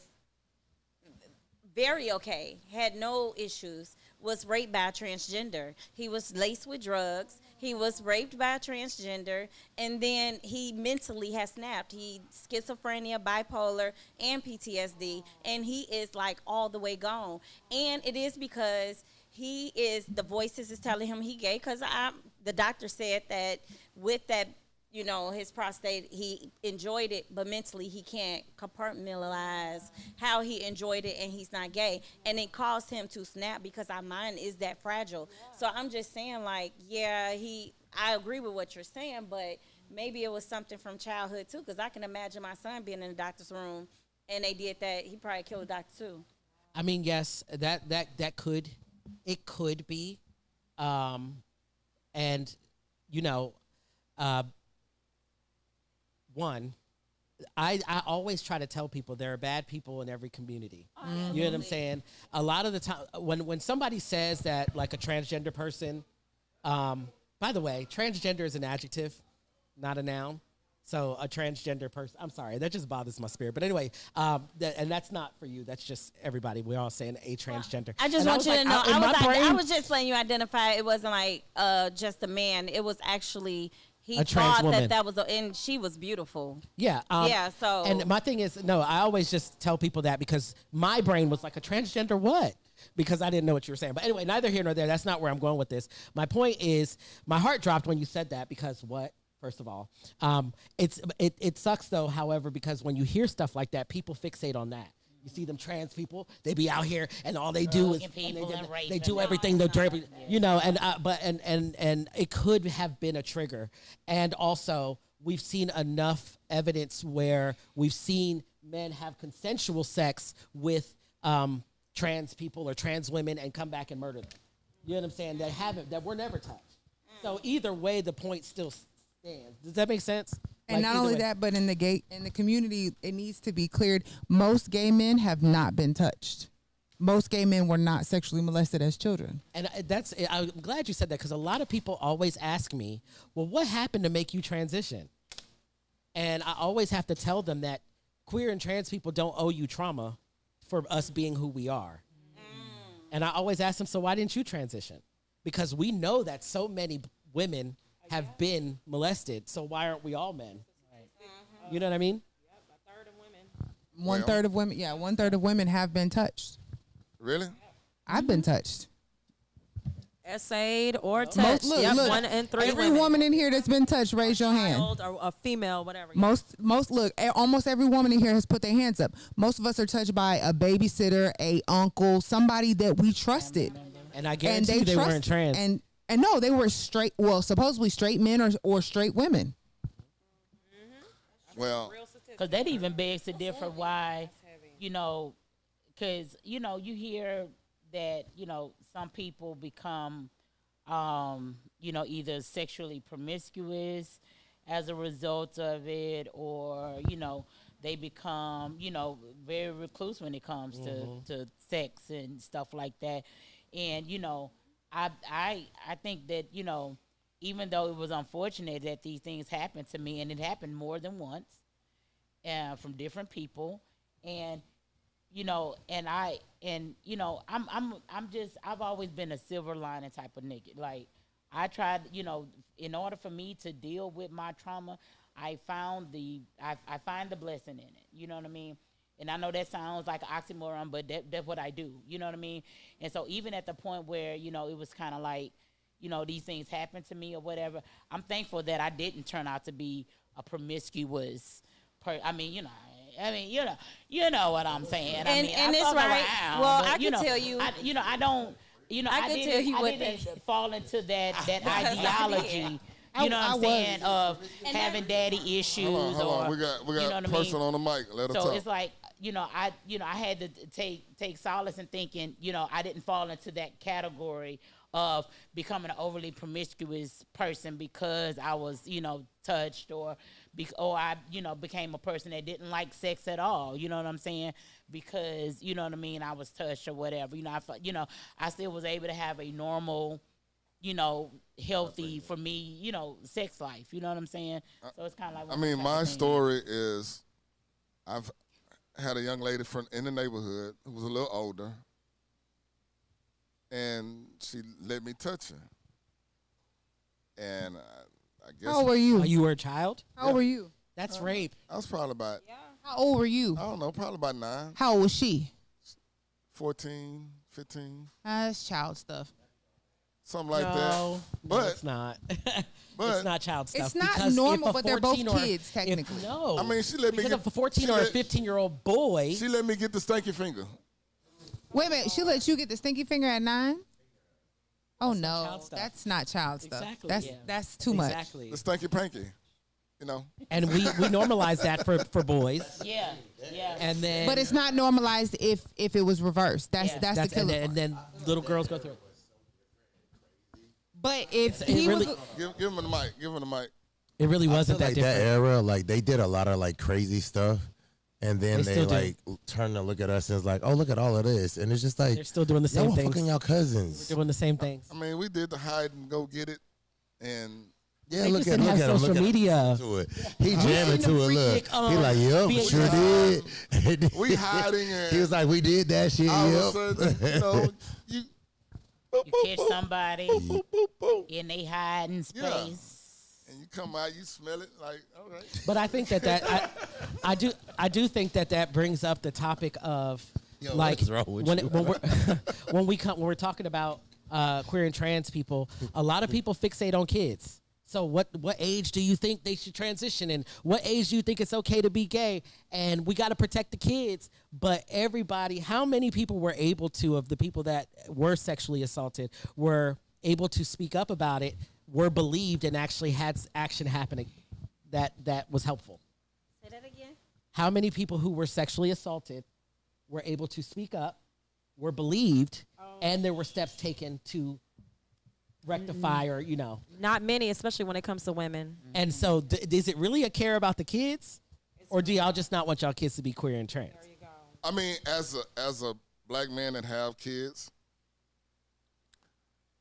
very okay, had no issues, was raped by a transgender. He was laced with drugs. He was raped by a transgender, and then he mentally has snapped. He schizophrenia, bipolar, and PTSD, and he is like all the way gone. And it is because the voices is telling him he gay, because the doctor said that with that, his prostate, he enjoyed it, but mentally he can't compartmentalize how he enjoyed it, and he's not gay. And it caused him to snap because our mind is that fragile. Yeah. So I'm just saying, like, I agree with what you're saying, but maybe it was something from childhood too, because I can imagine my son being in the doctor's room and they did that. He probably killed a doctor too. I mean, yes, that could. It could be. One, I always try to tell people there are bad people in every community. Mm-hmm. You know what I'm saying? A lot of the time, when somebody says that, like a transgender person, by the way, transgender is an adjective, not a noun. So a transgender person, I'm sorry, that just bothers my spirit. But anyway, and that's not for you. That's just everybody. We're all saying a transgender. I just want you to know, I was just letting you identify. It wasn't like just a man. It was actually, he thought that was, and she was beautiful. Yeah. So. And my thing is, no, I always just tell people that because my brain was like, a transgender what? Because I didn't know what you were saying. But anyway, neither here nor there. That's not where I'm going with this. My point is, my heart dropped when you said that because what? First of all, it sucks though. However, because when you hear stuff like that, people fixate on that. You see them trans people; they be out here and all they do is they do everything. They're dirty, and it could have been a trigger. And also, we've seen enough evidence where we've seen men have consensual sex with trans people or trans women and come back and murder them. You know what I'm saying? That were never touched. So either way, the point still stands. Does that make sense? And not only that, but in the community, it needs to be cleared. Most gay men have not been touched. Most gay men were not sexually molested as children. And I'm glad you said that, because a lot of people always ask me, well, what happened to make you transition? And I always have to tell them that queer and trans people don't owe you trauma for us being who we are. And I always ask them, so why didn't you transition? Because we know that so many women have been molested, so why aren't we all men? Right. You know what I mean? Yep, a third of women. 1/3 of women. Yeah, 1/3 of women have been touched. Really? I've been touched. Essayed or touched. Look, Yep, look, 1 in 3 every women. woman in here that's been touched, raise your hand. Child or a female, whatever. Almost every woman in here has put their hands up. Most of us are touched by a babysitter, a uncle, somebody that we trusted. And I guarantee they weren't trans. And no, they were straight. Well, supposedly straight men or straight women. Well, Because that even begs to differ why, because, you hear that, some people become, either sexually promiscuous as a result of it, or, they become, very recluse when it comes to sex and stuff like that. And, I think that, even though it was unfortunate that these things happened to me, and it happened more than once, from different people, and I've always been a silver lining type of nigga. Like, I tried, in order for me to deal with my trauma, I find the blessing in it. You know what I mean? And I know that sounds like an oxymoron, but that's what I do. You know what I mean? And so even at the point where, it was kind of like, these things happen to me or whatever, I'm thankful that I didn't turn out to be a promiscuous person. You know what I'm saying. And it's right. Around, well, but, I can tell you. I didn't fall into that ideology. You know what I'm saying? Of having daddy issues. Hold on. We got a person on the mic. Let her talk. So it's like, I had to take solace in thinking, I didn't fall into that category of becoming an overly promiscuous person because I was, touched or I, became a person that didn't like sex at all. You know what I'm saying? Because, I was touched or whatever. I still was able to have a normal, healthy for me, sex life. You know what I'm saying? So it's kind of like. My story is, I've had a young lady in the neighborhood who was a little older, and she let me touch her. And I guess. How old were you? Oh, you were a child? How old were you? That's rape. I was probably about. Yeah. How old were you? I don't know, probably about 9. How old was she? 14, 15. That's child stuff. Something like that. No, But it's not. but it's not child stuff. It's not because normal, if a but they're both 14 or- kids, technically. No. she let me because get if a 14 or a 15-year-old boy. She let me get the stinky finger. Wait a minute. She let you get the stinky finger at 9? Oh, That's not no. child stuff. That's not child stuff. Exactly. That's too much. Exactly. The stinky panky. And we normalize that for boys. Yeah. And then. But it's not normalized if it was reversed. That's the killer. and then little girls go through it. But if It he really- was, Give him the mic. Give him the mic. It really wasn't that like different. that era, like they did a lot of like crazy stuff, and then They they still do. like turn to look at us and it's like, oh, look at all of this, and it's just like They're still doing the same y'all things. fucking y'all cousins. Doing the same things. We did the hide and go get it, and Yeah, They look just at didn't look have at him. social Look media. at him to it. He jamming seen to the it. Look, freaking, he like, yep, VHS. sure did. we hiding, and He was like, we did that shit. all Yep. of a sudden, you You catch somebody boop, boop, boop, in they hiding space. and you come out, you smell it, like, all right. But I think I do think that brings up the topic of Yo, like what is wrong with when you? when we're talking about queer and trans people, a lot of people fixate on kids. So what age do you think they should transition in? What age do you think it's okay to be gay? And we got to protect the kids. But everybody, how many people were able to, of the people that were sexually assaulted, were able to speak up about it, were believed, and actually had action happening that was helpful? Say that again. How many people who were sexually assaulted were able to speak up, were believed, and there were steps taken to rectify or, Not many, especially when it comes to women. And so is it really a care about the kids? Or do y'all just not want y'all kids to be queer and trans? As a black man that have kids,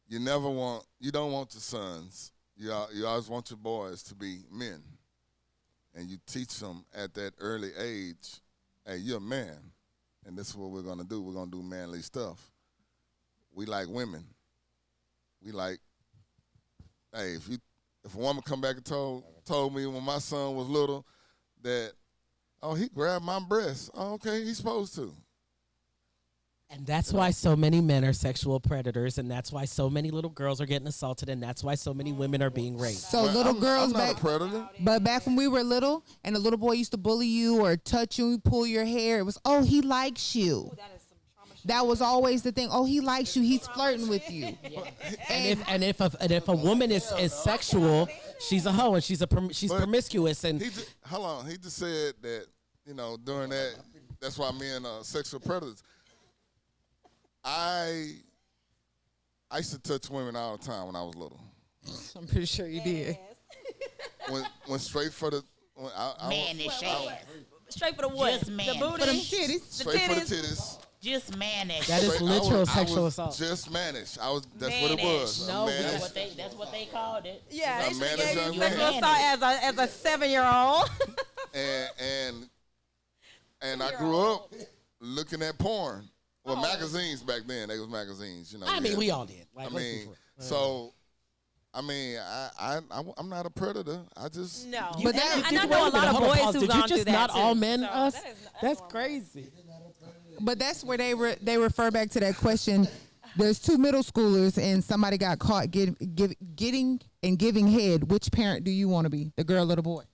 you don't want your sons. You always want your boys to be men. And you teach them at that early age, hey, you're a man. And this is what we're going to do. We're going to do manly stuff. We like women. We like, hey, if a woman come back and told me when my son was little that, Oh, he grabbed my breast. Oh, okay, he's supposed to. And that's why so many men are sexual predators, and that's why so many little girls are getting assaulted, and that's why so many women are being raped. So Well, little I'm girls not back, a predator. but back when we were little, and the little boy used to bully you or touch you, pull your hair, it was, oh, he likes you. That was always the thing. Oh, he likes you. He's flirting with you. And if a woman is sexual, she's a hoe and she's promiscuous and Hold on. He just said that, during that, that's why men are sexual predators. I used to touch women all the time when I was little. I'm pretty sure you did. Went straight for the Mannish ass. Straight for the what? Just The man. booty. For them titties. straight for the titties. Just mannish. that is Straight- I literal was- I sexual was assault. Just mannish. That's what it was. No, mannish. That's what they called it. Yeah, they A should man have is gave young you man. sexual assault as a 7-year-old. and I grew up looking at porn. Well, magazines back then. They was magazines. I mean, yeah. we all did. Like, I let's be mean, for real. so. I mean, I'm not a predator. I just No. But And that- I Did- know wait a a minute, lot of hold on, boys pause. who've Did gone you just through that not too. all men So us? that is- That's normal. crazy. But that's where they refer back to that question. There's 2 middle schoolers and somebody got caught getting and giving head. Which parent do you want to be, the girl or the boy?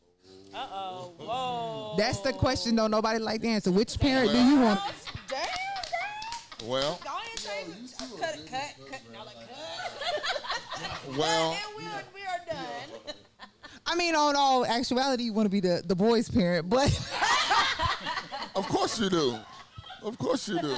Uh-oh. Whoa. That's the question, though. Nobody like the answer. Which parent do you want? Damn. well, Go ahead and say cut. No, like, cut. well. And we are done. I mean, on all actuality, you want to be the boy's parent, but Of course you do. Of course you do.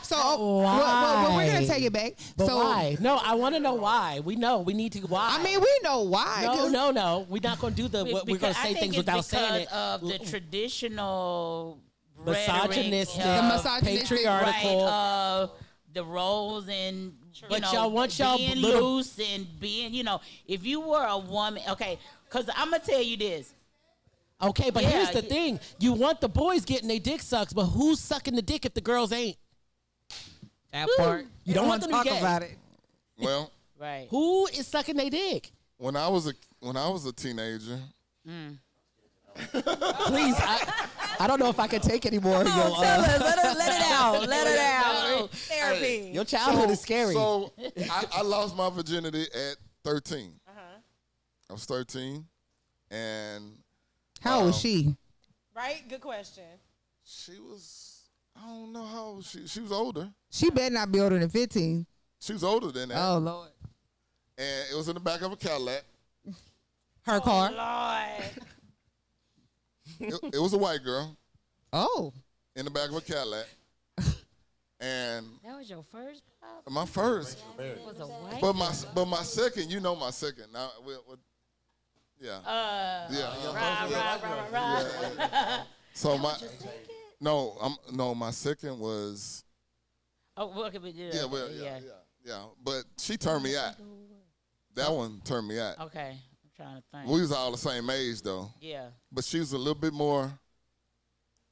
so Why? we're gonna take it back. But so why? No, I want to know why. We know. We need to why. I mean, we know why. 'cause No. We're not going to do the. We're going to Because say I think things it's without saying it. because of the traditional Misogynistic, rhetoric, The misogynistic, patriarchal. right, the roles and But y'all want y'all being little- loose and being, if you were a woman, okay, because I'm gonna tell you this. Okay, but Yeah, here's the you- thing: you want the boys getting their dick sucked, but who's sucking the dick if the girls ain't? that part. You don't want them to talk be gay. about it. Well, Right. Who is sucking their dick? when I was a teenager, Please, I don't know if I can take any more. Tell us. Let it out. Let it out. Therapy. Your childhood is scary. So I lost my virginity at 13. I was 13, and How old was she? Right? Good question. she was, I don't know how old she was older. She better not be older than 15. She was older than that. Oh Lord. And it was in the back of a Cadillac. Her car. Lord. It was a white girl Oh. in the back of a Cadillac. And That was your first pop? my first, Was a white? but my second, my second. Now, yeah. Right. So my second was Oh, well, okay, but yeah. But she turned me out. That one turned me out. Okay, I'm trying to think. We was all the same age though, Yeah. but she was a little bit more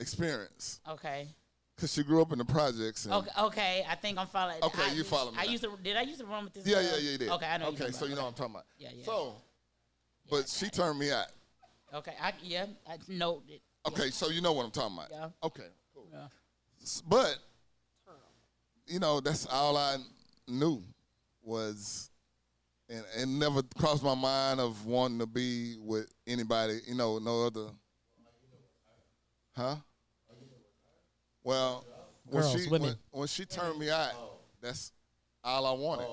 experienced Okay. because she grew up in the projects. And Okay. I think I'm following. Okay, you follow me I now. used to run with this. Yeah, girl? you did. Okay, I know. Okay, so you know what I'm talking about. Yeah. So, but she turned me out. Okay, I know it. Okay, so you know what I'm talking about. Yeah. Okay, cool. Yeah. But that's all I knew was, and it never crossed my mind of wanting to be with anybody. No other. Huh? Well, Girls, women. when she turned me out, that's all I wanted.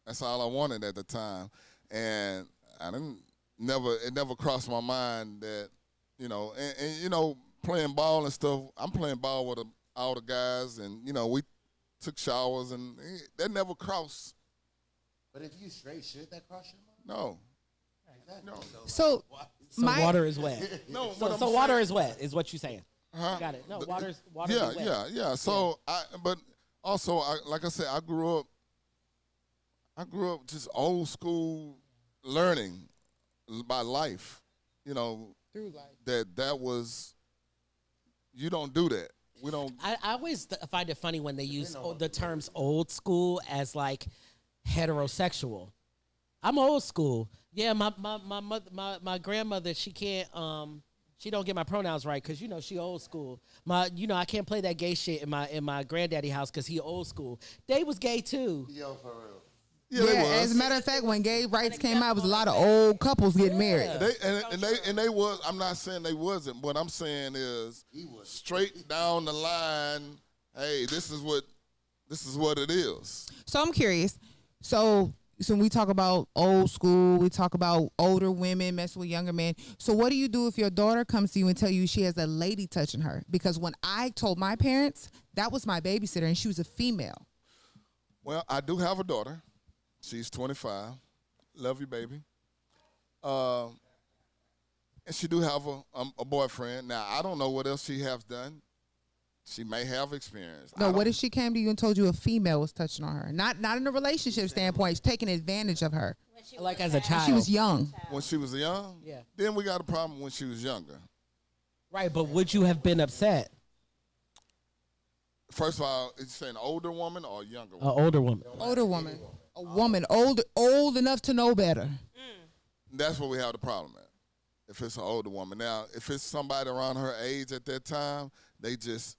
That's all I wanted at the time, and it never crossed my mind that, and playing ball and stuff. I'm playing ball with all the guys, and we took showers, and that never crossed. But if you straight, should that cross your mind? No. No. So So my water is wet. No. So water is wet, is what you're saying. Huh? Got it. No, water is Yeah, wet. yeah. So but also, like I said, I grew up just old school learning by life. through life. That was, you don't do that. We don't. I always find it funny when they use the terms old school as like heterosexual. I'm old school. Yeah, my grandmother, she can't She don't get my pronouns right because she old school. I can't play that gay shit in my granddaddy house because he old school. They was gay too. Yo, for real. Yeah, they was. As a matter of fact, when gay rights came out, it was a lot of old couples getting married. They was. I'm not saying they wasn't. What I'm saying is straight down the line. Hey, this is what it is. So I'm curious. So when we talk about old school, we talk about older women messing with younger men. So what do you do if your daughter comes to you and tell you she has a lady touching her? Because when I told my parents, that was my babysitter, and she was a female. Well, I do have a daughter. She's 25. Love you, baby. And she do have a boyfriend. Now, I don't know what else she has done. She may have experience. No, what if she came to you and told you a female was touching on her? Not in a relationship standpoint, taking advantage of her. Like as a child. She was young. When she was young? Yeah. Then we got a problem when she was younger. Right, but would you have been upset? First of all, is you an older woman or a younger An woman? older woman. Older woman. A woman old enough to know better. That's where we have the problem at. If it's an older woman. Now, if it's somebody around her age at that time, they just,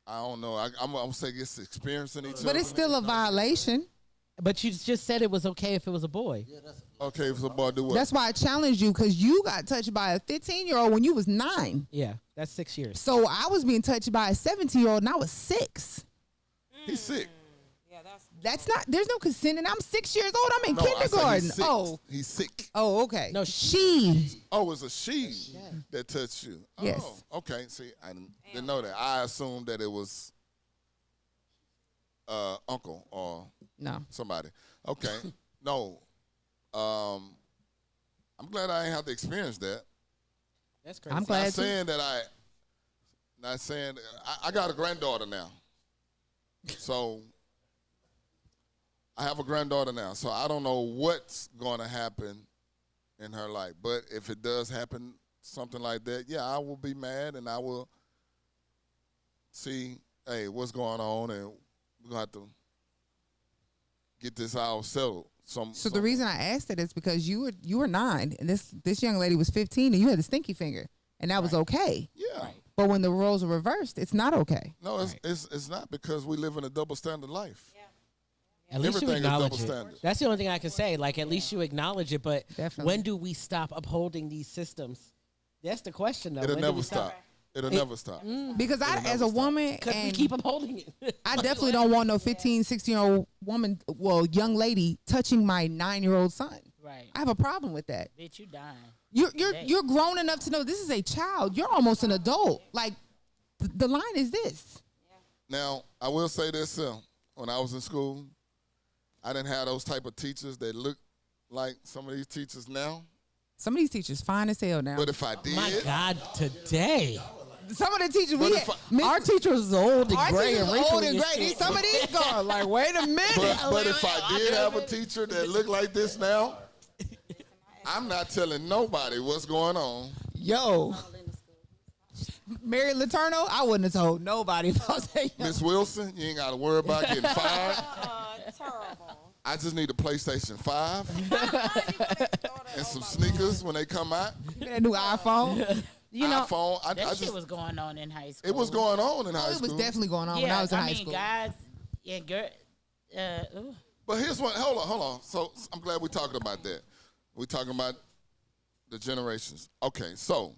I don't know. I'm going to say it's experiencing each other. But it's still a violation. But you just said it was okay if it was a boy. Okay, if it's a boy, do what? That's why I challenged you, because you got touched by a 15-year-old when you was 9. Yeah, that's 6 years. So I was being touched by a 17-year-old and I was 6. He's sick. That's not, there's no consent, and I'm 6 years old. I'm in No, I said kindergarten. he's sick. Oh. He's sick. Oh, okay. No, she. Oh, it's a she that touched you. Yes. Oh, okay. See, I didn't know that. I assumed that it was uncle or No. somebody. Okay. No. I'm glad I ain't have to experience that. That's crazy. I'm Not glad too. saying that I got a granddaughter now. So I have a granddaughter now. So I don't know what's going to happen in her life. But if it does happen, something like that, yeah, I will be mad and I will see, hey, what's going on, and we're going to have to get this all settled. So the reason I asked it is because you were 9 and this young lady was 15 and you had a stinky finger, and that was okay. Yeah. Right. But when the roles are reversed, it's not okay. No, it's not, because we live in a double standard life. At least you Everything is double acknowledge it. standard. That's the only thing I can say. Like, at least you acknowledge it. But Definitely. when do we stop upholding these systems? That's the question, though. It'll When do never we stop. It'll never stop. Because I, as a woman, Because we and keep upholding it. I definitely don't want no 15, 16-year-old woman, young lady touching my 9-year-old son. Right. I have a problem with that. Bitch, you dying. You're grown enough to know this is a child. You're almost an adult. Like, the line is this. Now, I will say this, when I was in school, I didn't have those type of teachers that look like some of these teachers now. Some of these teachers fine as hell now. But if I did, My God, today. Some of the teachers But we if had, Our teacher was old and our gray teachers and was wrinkled old and and gray. shit. Some of these gone. Like, wait a minute. but if I did have a teacher that looked like this now, I'm not telling nobody what's going on. Yo. Mary Letourneau, I wouldn't have told nobody if I was that young. Miss Wilson, you ain't got to worry about getting fired. Terrible. I just need a PlayStation 5 and some sneakers when they come out. That new iPhone. You know, iPhone. I That shit just, was going on in high school. it was going on in high It was school. definitely going on Yeah, when I was in I high mean, school. guys and girl. Ooh. But here's what. Hold on. So I'm glad we're talking about that. We're talking about the generations. Okay, so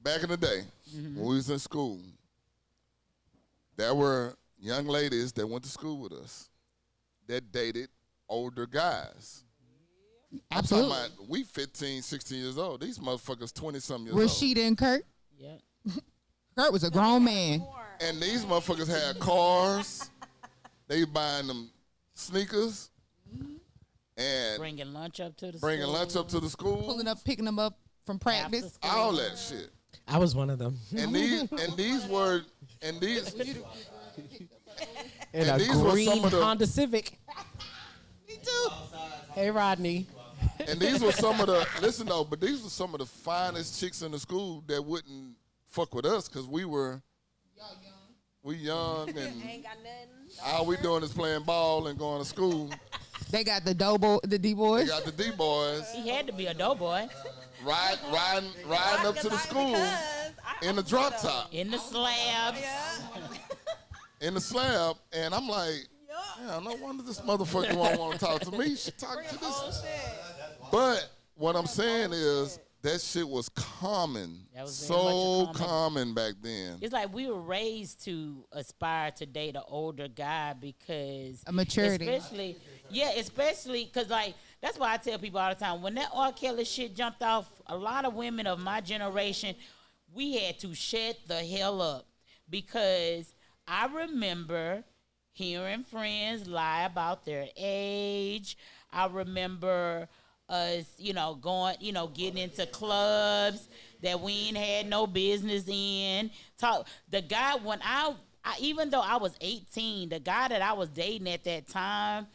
back in the day when we was in school, there were young ladies that went to school with us that dated older guys. Absolutely. I'm talking about, we 15, 16 years old. These motherfuckers 20-something years old. Rashida and Kurt. Yeah. Kurt was a grown man. And these motherfuckers had cars. They buying them sneakers and Bringing lunch up to the bringing school. lunch up to the school. Pulling up, picking them up from practice. After school. All that shit. I was one of them. And these were In And a these were green some of the- Honda Civic. Me too. Hey, Rodney. and these were some of the listen though, but these were some of the finest chicks in the school that wouldn't fuck with us because we young and Ain't got nothing. all we doing is playing ball and going to school. They got the D They boys. got the D boys. He had to be a doughboy. riding up to the school in the drop top. In the slabs. In the slab, and I'm like, yeah, no wonder this motherfucker won't want to talk to me. She talking to this. But what I'm saying is that shit was common. That was so common back then. It's like we were raised to aspire to date an older guy because A maturity. Especially because like that's why I tell people all the time when that R. Kelly shit jumped off, a lot of women of my generation, we had to shut the hell up because I remember hearing friends lie about their age. I remember us, going, getting into clubs that we ain't had no business in. The guy, when I even though I was 18, the guy that I was dating at that time,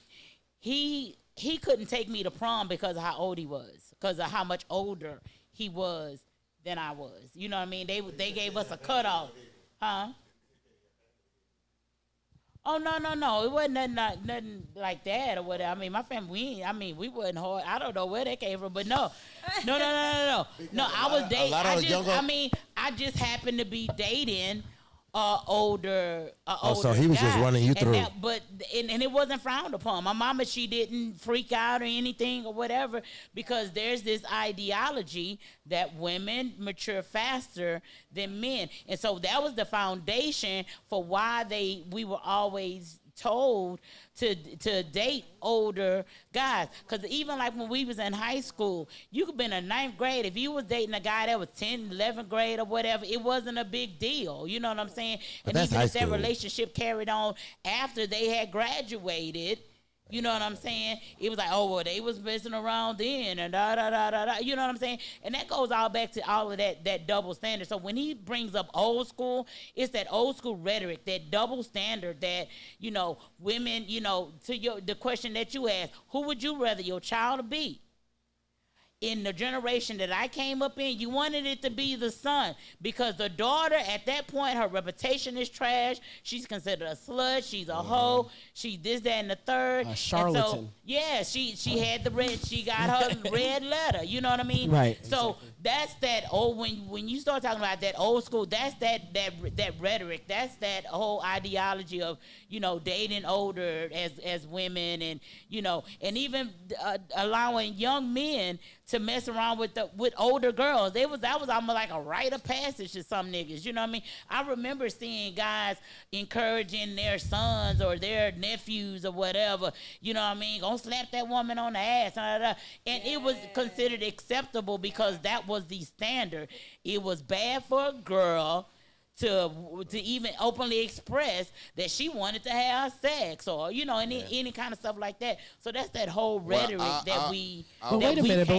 he couldn't take me to prom because of how old he was, because of how much older he was than I was. You know what I mean? They gave us a cutoff. Huh? Oh, no. It wasn't nothing like that or whatever. I mean, my family, we wasn't hard. I don't know where that came from, but no. No, I was dating. I just happened to be dating older so he was guy. just running you through. And it wasn't frowned upon. My mama, she didn't freak out or anything or whatever because there's this ideology that women mature faster than men. And so that was the foundation for why we were always told to date older guys. Because even like when we was in high school, you could be in the 9th grade. If you was dating a guy that was 10th, 11th grade or whatever, it wasn't a big deal. You know what I'm saying? But and even if that school. Relationship carried on after they had graduated, you know what I'm saying? It was like, oh, well, they was messing around then and da. You know what I'm saying? And that goes all back to all of that double standard. So when he brings up old school, it's that old school rhetoric, that double standard that, women, to the question that you asked, who would you rather your child be? In the generation that I came up in, you wanted it to be the son because the daughter, at that point, her reputation is trash. She's considered a slut. She's a hoe. She this, that, and the third. A charlatan. And so, she had the red. She got her red letter. You know what I mean? Right. So that's that old. When you start talking about that old school, that's that rhetoric. That's that whole ideology of dating older as women and and even allowing young men to mess around with older girls. That was almost like a rite of passage to some niggas. You know what I mean? I remember seeing guys encouraging their sons or their nephews or whatever. You know what I mean? Gonna slap that woman on the ass. And it was considered acceptable because that was the standard. It was bad for a girl to even openly express that she wanted to have sex or any kind of stuff like that. So that's that whole rhetoric But wait a minute.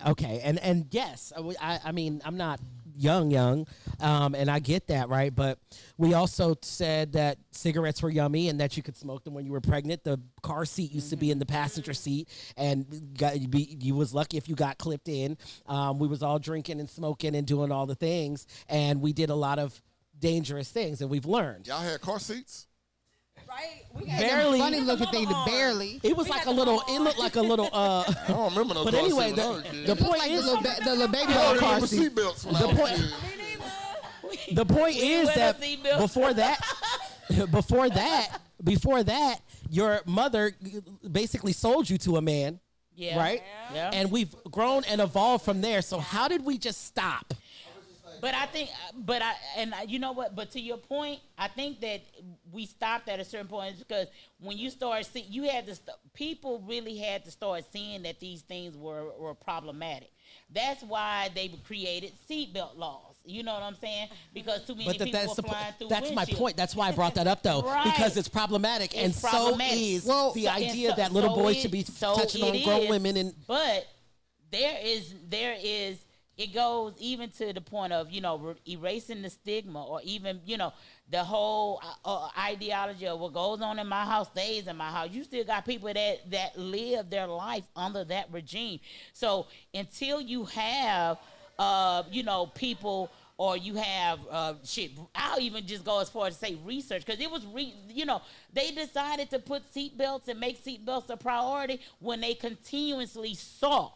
Okay, and yes, I mean I'm not young, and I get that, right? But we also said that cigarettes were yummy and that you could smoke them when you were pregnant. The car seat used to be in the passenger seat, and you was lucky if you got clipped in. We was all drinking and smoking and doing all the things, and we did a lot of dangerous things, and we've learned. Y'all had car seats? Right? Barely. Funny looking thing, the barely. It was like a little. It looked like a little. I don't remember no But car anyway, seats when I was a kid. the point Like is the little baby I doll don't car remember seat. seatbelts when I was a kid. the point is that before that, your mother basically sold you to a man. Yeah. Right? Yeah. And we've grown and evolved from there. So how did we just stop? But I think, you know what? But to your point, I think that we stopped at a certain point because when you start seeing, people really had to start seeing that these things were problematic. That's why they created seatbelt laws. You know what I'm saying? Because too many people were flying through That's my windshields. point. That's why I brought that up, though, Right. because it's problematic, and problematic. so is the idea that little boys should be touching on grown women. And but there is. It goes even to the point of erasing the stigma, or even the whole ideology of what goes on in my house stays in my house. You still got people that live their life under that regime. So until you have people, or you have I'll even just go as far as to say research, because it was they decided to put seatbelts and make seatbelts a priority when they continuously saw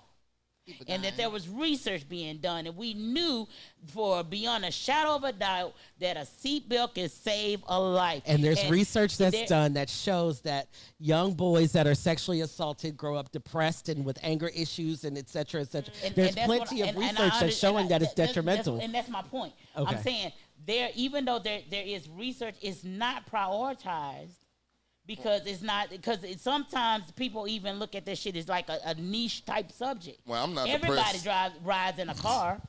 and that there was research being done, and we knew for beyond a shadow of a doubt that a seatbelt can save a life. And there's research that's done that shows that young boys that are sexually assaulted grow up depressed and with anger issues and et cetera, et cetera. There's plenty of research that's showing that it's detrimental. And that's my point. Okay. I'm saying even though there is research, it's not prioritized. Because sometimes people even look at this shit as like a niche type subject. Well, I'm not Everybody depressed. rides in a car.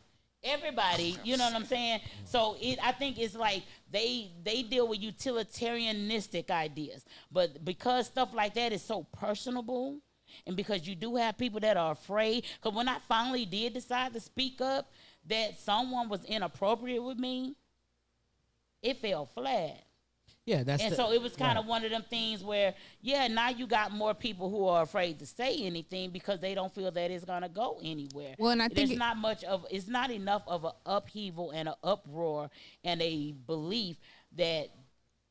Everybody, you know what I'm saying? So I think it's like they deal with utilitarianistic ideas. But because stuff like that is so personable, and because you do have people that are afraid, because when I finally did decide to speak up that someone was inappropriate with me, it fell flat. Yeah, so it was kind of one of them things where, now you got more people who are afraid to say anything because they don't feel that it's gonna go anywhere. Well, and I think it's not enough of an upheaval and an uproar and a belief that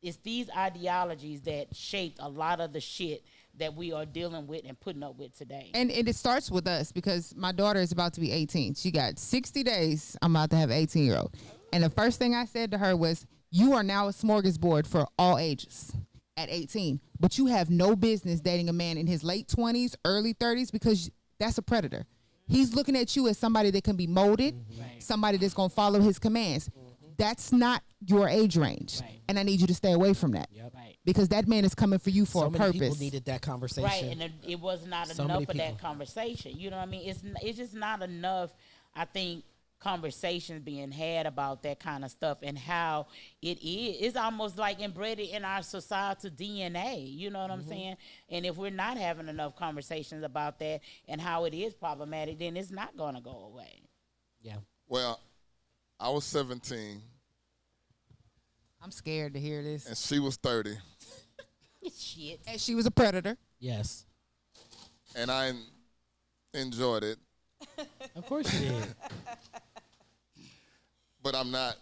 it's these ideologies that shaped a lot of the shit that we are dealing with and putting up with today. And it starts with us because my daughter is about to be 18. She got 60 days. I'm about to have an 18-year-old. And the first thing I said to her was, you are now a smorgasbord for all ages at 18, but you have no business dating a man in his late 20s, early 30s, because that's a predator. He's looking at you as somebody that can be molded, somebody that's going to follow his commands. That's not your age range, and I need you to stay away from that. Because that man is coming for you for a purpose. So many people needed that conversation. Right, and it was not enough of that conversation. You know what I mean? It's just not enough, I think, conversations being had about that kind of stuff and how it is. It's almost like embedded in our societal DNA. You know what I'm saying? And if we're not having enough conversations about that and how it is problematic, then it's not going to go away. Yeah. Well, I was 17. I'm scared to hear this. And she was 30. Shit. And she was a predator. Yes. And I enjoyed it. Of course you did. But I'm not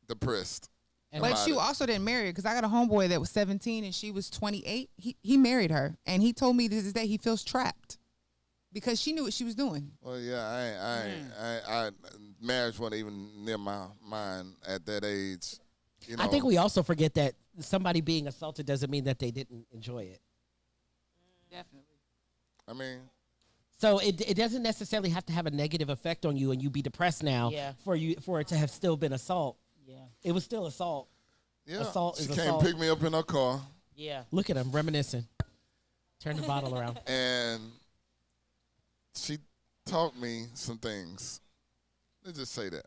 depressed. But you also didn't marry her, because I got a homeboy that was 17 and she was 28. He married her, and he told me this day he feels trapped because she knew what she was doing. Well, yeah, I marriage wasn't even near my mind at that age. You know, I think we also forget that somebody being assaulted doesn't mean that they didn't enjoy it. Definitely. I mean, so it doesn't necessarily have to have a negative effect on you and you be depressed now for it to have still been assault. Yeah. It was still assault. Yeah. Assault she is came assault. pick me up in her car. Yeah. Look at him reminiscing. Turn the bottle around. And she taught me some things. Let's just say that.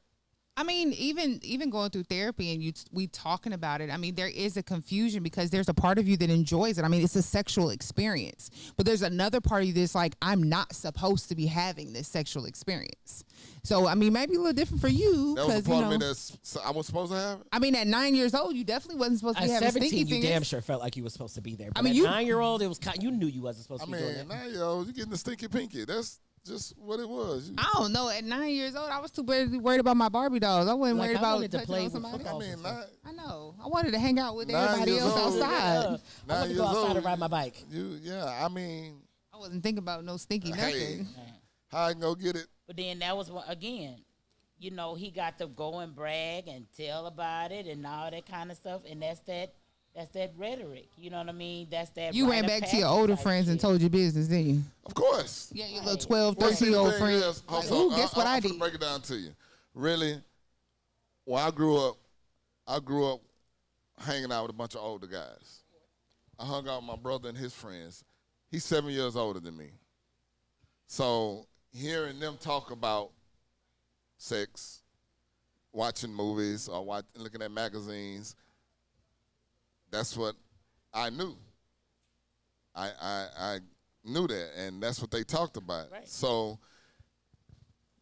I mean, even going through therapy and we talking about it, I mean, there is a confusion because there's a part of you that enjoys it. I mean, it's a sexual experience. But there's another part of you that's like, I'm not supposed to be having this sexual experience. So, I mean, maybe a little different for you. That was a part of me that I was supposed to have it? I mean, at 9 years old, you definitely wasn't supposed to be having stinky 17, fingers. you damn sure felt like you were supposed to be there. But I mean, at 9-year-old, it was you knew you wasn't supposed to be doing that. 9-year-old, you getting the stinky pinky. That's just what it was. I don't know. At 9 years old, I was too worried about my Barbie dolls. I wasn't worried about wanted to touching play on with somebody. football. I know. I wanted to hang out with 9 everybody years else old. outside. I wanted to go outside and ride my bike. I mean, I wasn't thinking about no stinky hey, nothing. how I can go get it? But then that was again, you know, he got to go and brag and tell about it and all that kind of stuff, and that's that rhetoric. You know what I mean? That's that. You ran back to your older friends and told your business, didn't you? Of course. Yeah, your little 12, 13-year-old friends. Like, ooh, guess what I did? I'm break it down to you. Really, when I grew up hanging out with a bunch of older guys. I hung out with my brother and his friends. He's 7 years older than me. So hearing them talk about sex, watching movies, or looking at magazines, that's what I knew. I knew that, and that's what they talked about. Right. So,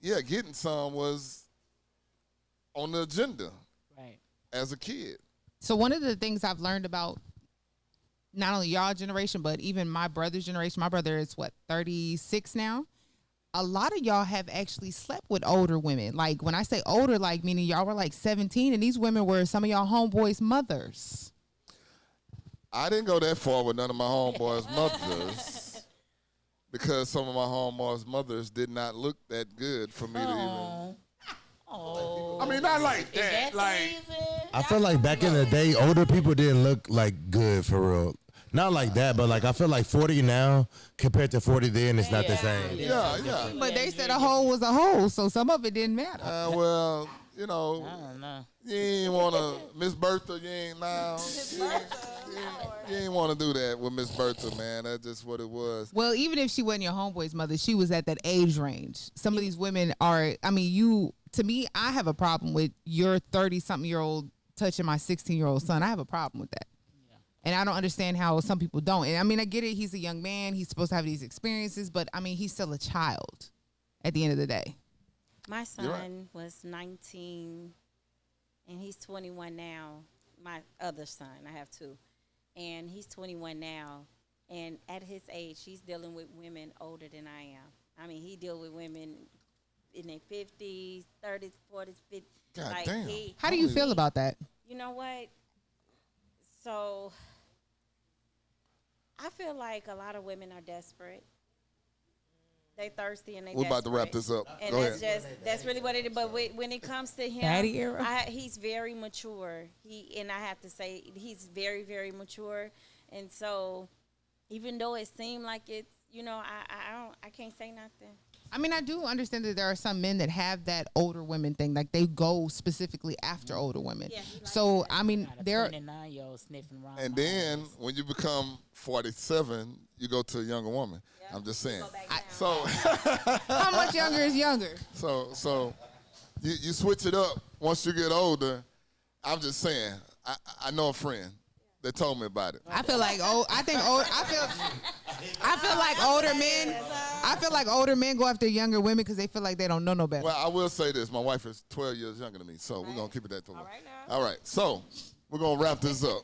yeah, getting some was on the agenda as a kid. So one of the things I've learned about not only y'all generation, but even my brother's generation, my brother is 36 now. A lot of y'all have actually slept with older women. Like when I say older, like meaning y'all were like 17 and these women were some of y'all homeboys' mothers. I didn't go that far with none of my homeboys' mothers. because some of my homeboys' mothers did not look that good for me to even. Oh. I mean, not like Is that. the Like, reason? I feel like back in the day, older people didn't look like good for real. Not like that, but like I feel like 40 now compared to 40 then, it's not the same. yeah. But they said a hole was a hole, so some of it didn't matter. Well, you know, I don't know. you ain't want to, Miss Bertha, you ain't now. You ain't want to do that with Miss Bertha, man. That's just what it was. Well, even if she wasn't your homeboy's mother, she was at that age range. Some of these women are, I mean, to me, I have a problem with your 30-something-year-old touching my 16-year-old son. I have a problem with that. And I don't understand how some people don't. And I mean, I get it. He's a young man. He's supposed to have these experiences. But, I mean, he's still a child at the end of the day. My son was 19, and he's 21 now. My other son, I have two. And he's 21 now. And at his age, he's dealing with women older than I am. I mean, he deals with women in their 50s, 30s, 40s, 50s. God damn. How do you feel about that? You know what? So I feel like a lot of women are desperate. They thirsty and they We're about to wrap this up. And Go that's ahead. that's really what it is. But when it comes to him, Daddy era? he's very mature. And I have to say he's very, very mature. And so even though it seemed like it's, you know, I can't say nothing. I mean, I do understand that there are some men that have that older women thing. Like, they go specifically after older women. Yeah, he likes so, that. I mean, Got a there. 29-year-old sniffing around. And my then house. when you become 47, you go to a younger woman. I'm just saying. Go back down. So, How much younger is younger? so you switch it up once you get older. I'm just saying. I know a friend that told me about it. I feel like I feel like older men. I feel like older men go after younger women because they feel like they don't know no better. Well, I will say this. My wife is 12 years younger than me, so we're going to keep it that way. All right now. All right, so we're going to wrap this up.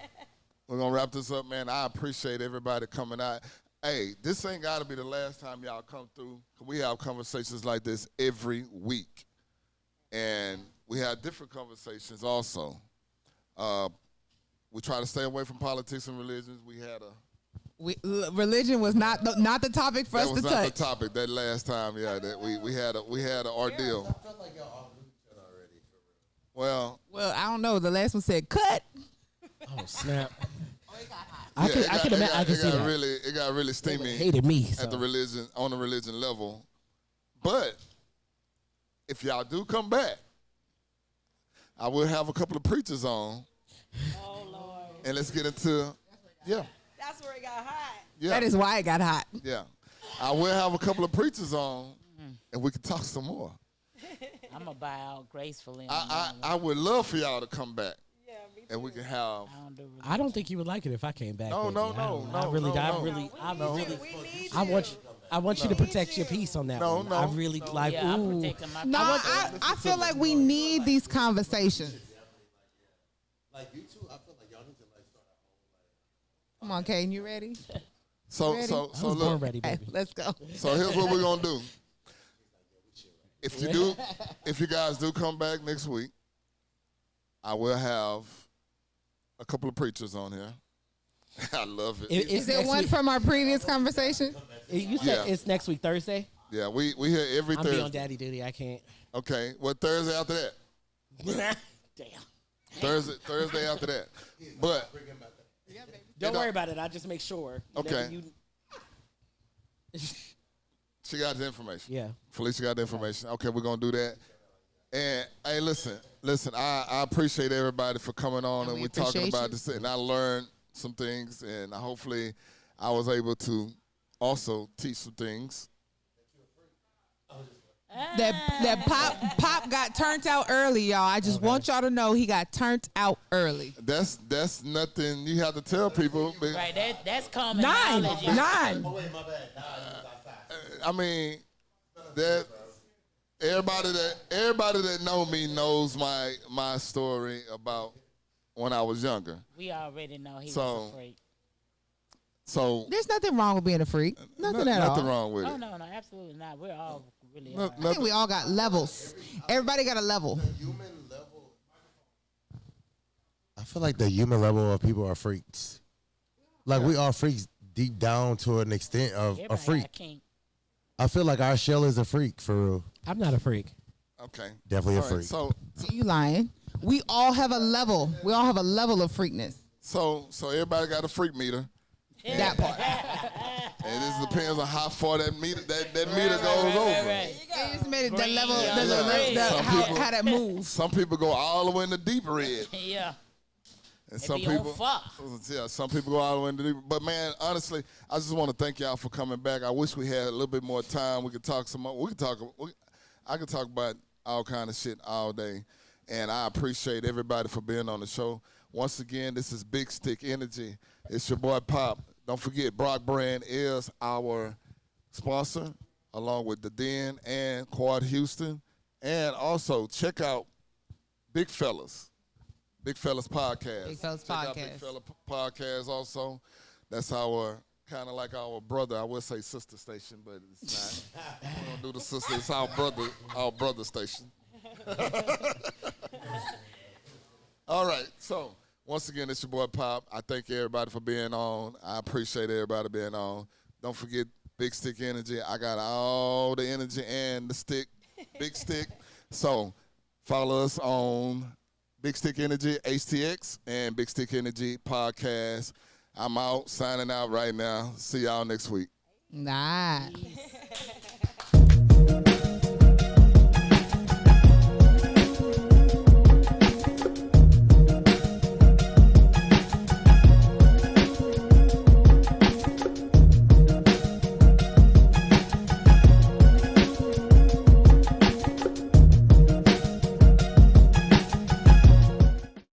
We're going to wrap this up, man. I appreciate everybody coming out. Hey, this ain't got to be the last time y'all come through. We have conversations like this every week. And we have different conversations also. We try to stay away from politics and religions. We had a... Religion was not the topic for us to That was not touch. the topic that last time, yeah. That we had an ordeal. I feel like y'all all knew each other already, for real. Well, I don't know. The last one said cut. Oh snap! Yeah, I can see that. It got really steamy Hated me at the religion level. But if y'all do come back, I will have a couple of preachers on. Oh, Lord. And let's get into That's where it got hot. yeah. That is why it got hot. Yeah. I will have a couple of preachers on and we can talk some more. I'm going to buy out gracefully. I would love for y'all to come back. Yeah, me too. And we can have I don't think you would like it if I came back. No, baby. no. I want you to protect your peace on that No, one. no. I really like. Yeah, I'm Ooh. protecting my No, I feel like we need these conversations. Like you two, I feel like y'all need to like start Come on, Kane, you ready? so Ready? so I so was born look. ready, Hey, baby. let's go. So here's what we're gonna do. If you guys do come back next week, I will have a couple of preachers on here. I love it. Is there one from our previous conversation? You said Yeah. it's next week Thursday. Yeah, we here every I'm be on Thursday. daddy duty. I can't. Okay, well Thursday after that. Damn. Thursday after that. But Don't worry about it. I just make sure. Okay. You, she got the information. yeah. Felicia got the information. Okay, we're gonna do that. And hey, listen. I appreciate everybody for coming on and we we're talking appreciate about you. this. And I learned some things, and hopefully, I was able to also teach some things. That pop got turned out early, y'all. I just want y'all to know he got turned out early. That's nothing you have to tell people. But, Right, that's common 9. knowledge. 9. Oh wait, my bad. I mean, that everybody that know me knows my story about when I was younger. We already know he So, was a freak. So There's nothing wrong with being a freak. Nothing at all. nothing wrong with Oh, it. no, absolutely not. We're all really No- all right. I think we all got levels. Everybody got a level. Human level. I feel like the human level of people are freaks. Like we are freaks deep down to an extent of a Everybody freak. got kink. I feel like our shell is a freak for real. I'm not a freak. Okay. Definitely a All right, freak. So You lying? We all have a level. We all have a level of freakness. So everybody got a freak meter. That part. And it depends on how far that meter goes over. It just made it the level, Some people- how that moves. Some people go all the way in the deep red. Yeah. And They some be on people, fire. yeah, some people go all the way in the deep. But man, honestly, I just want to thank y'all for coming back. I wish we had a little bit more time. We could talk some more. I could talk about all kind of shit all day. And I appreciate everybody for being on the show. Once again, this is Big Stick Energy. It's your boy Pop. Don't forget, Brock Brand is our sponsor, along with The Den and Quad Houston. And also, check out Big Fellas Podcast. Big Fellas Check out Podcast. Big Fella Podcast also. That's our, kind of like our brother, I would say sister station, but it's not. We don't do the sister, it's our brother station. All right, so once again, it's your boy Pop. I thank everybody for being on. I appreciate everybody being on. Don't forget Big Stick Energy. I got all the energy and the stick, Big Stick. So follow us on Big Stick Energy HTX and Big Stick Energy Podcast. I'm out, signing out right now. See y'all next week. Nice.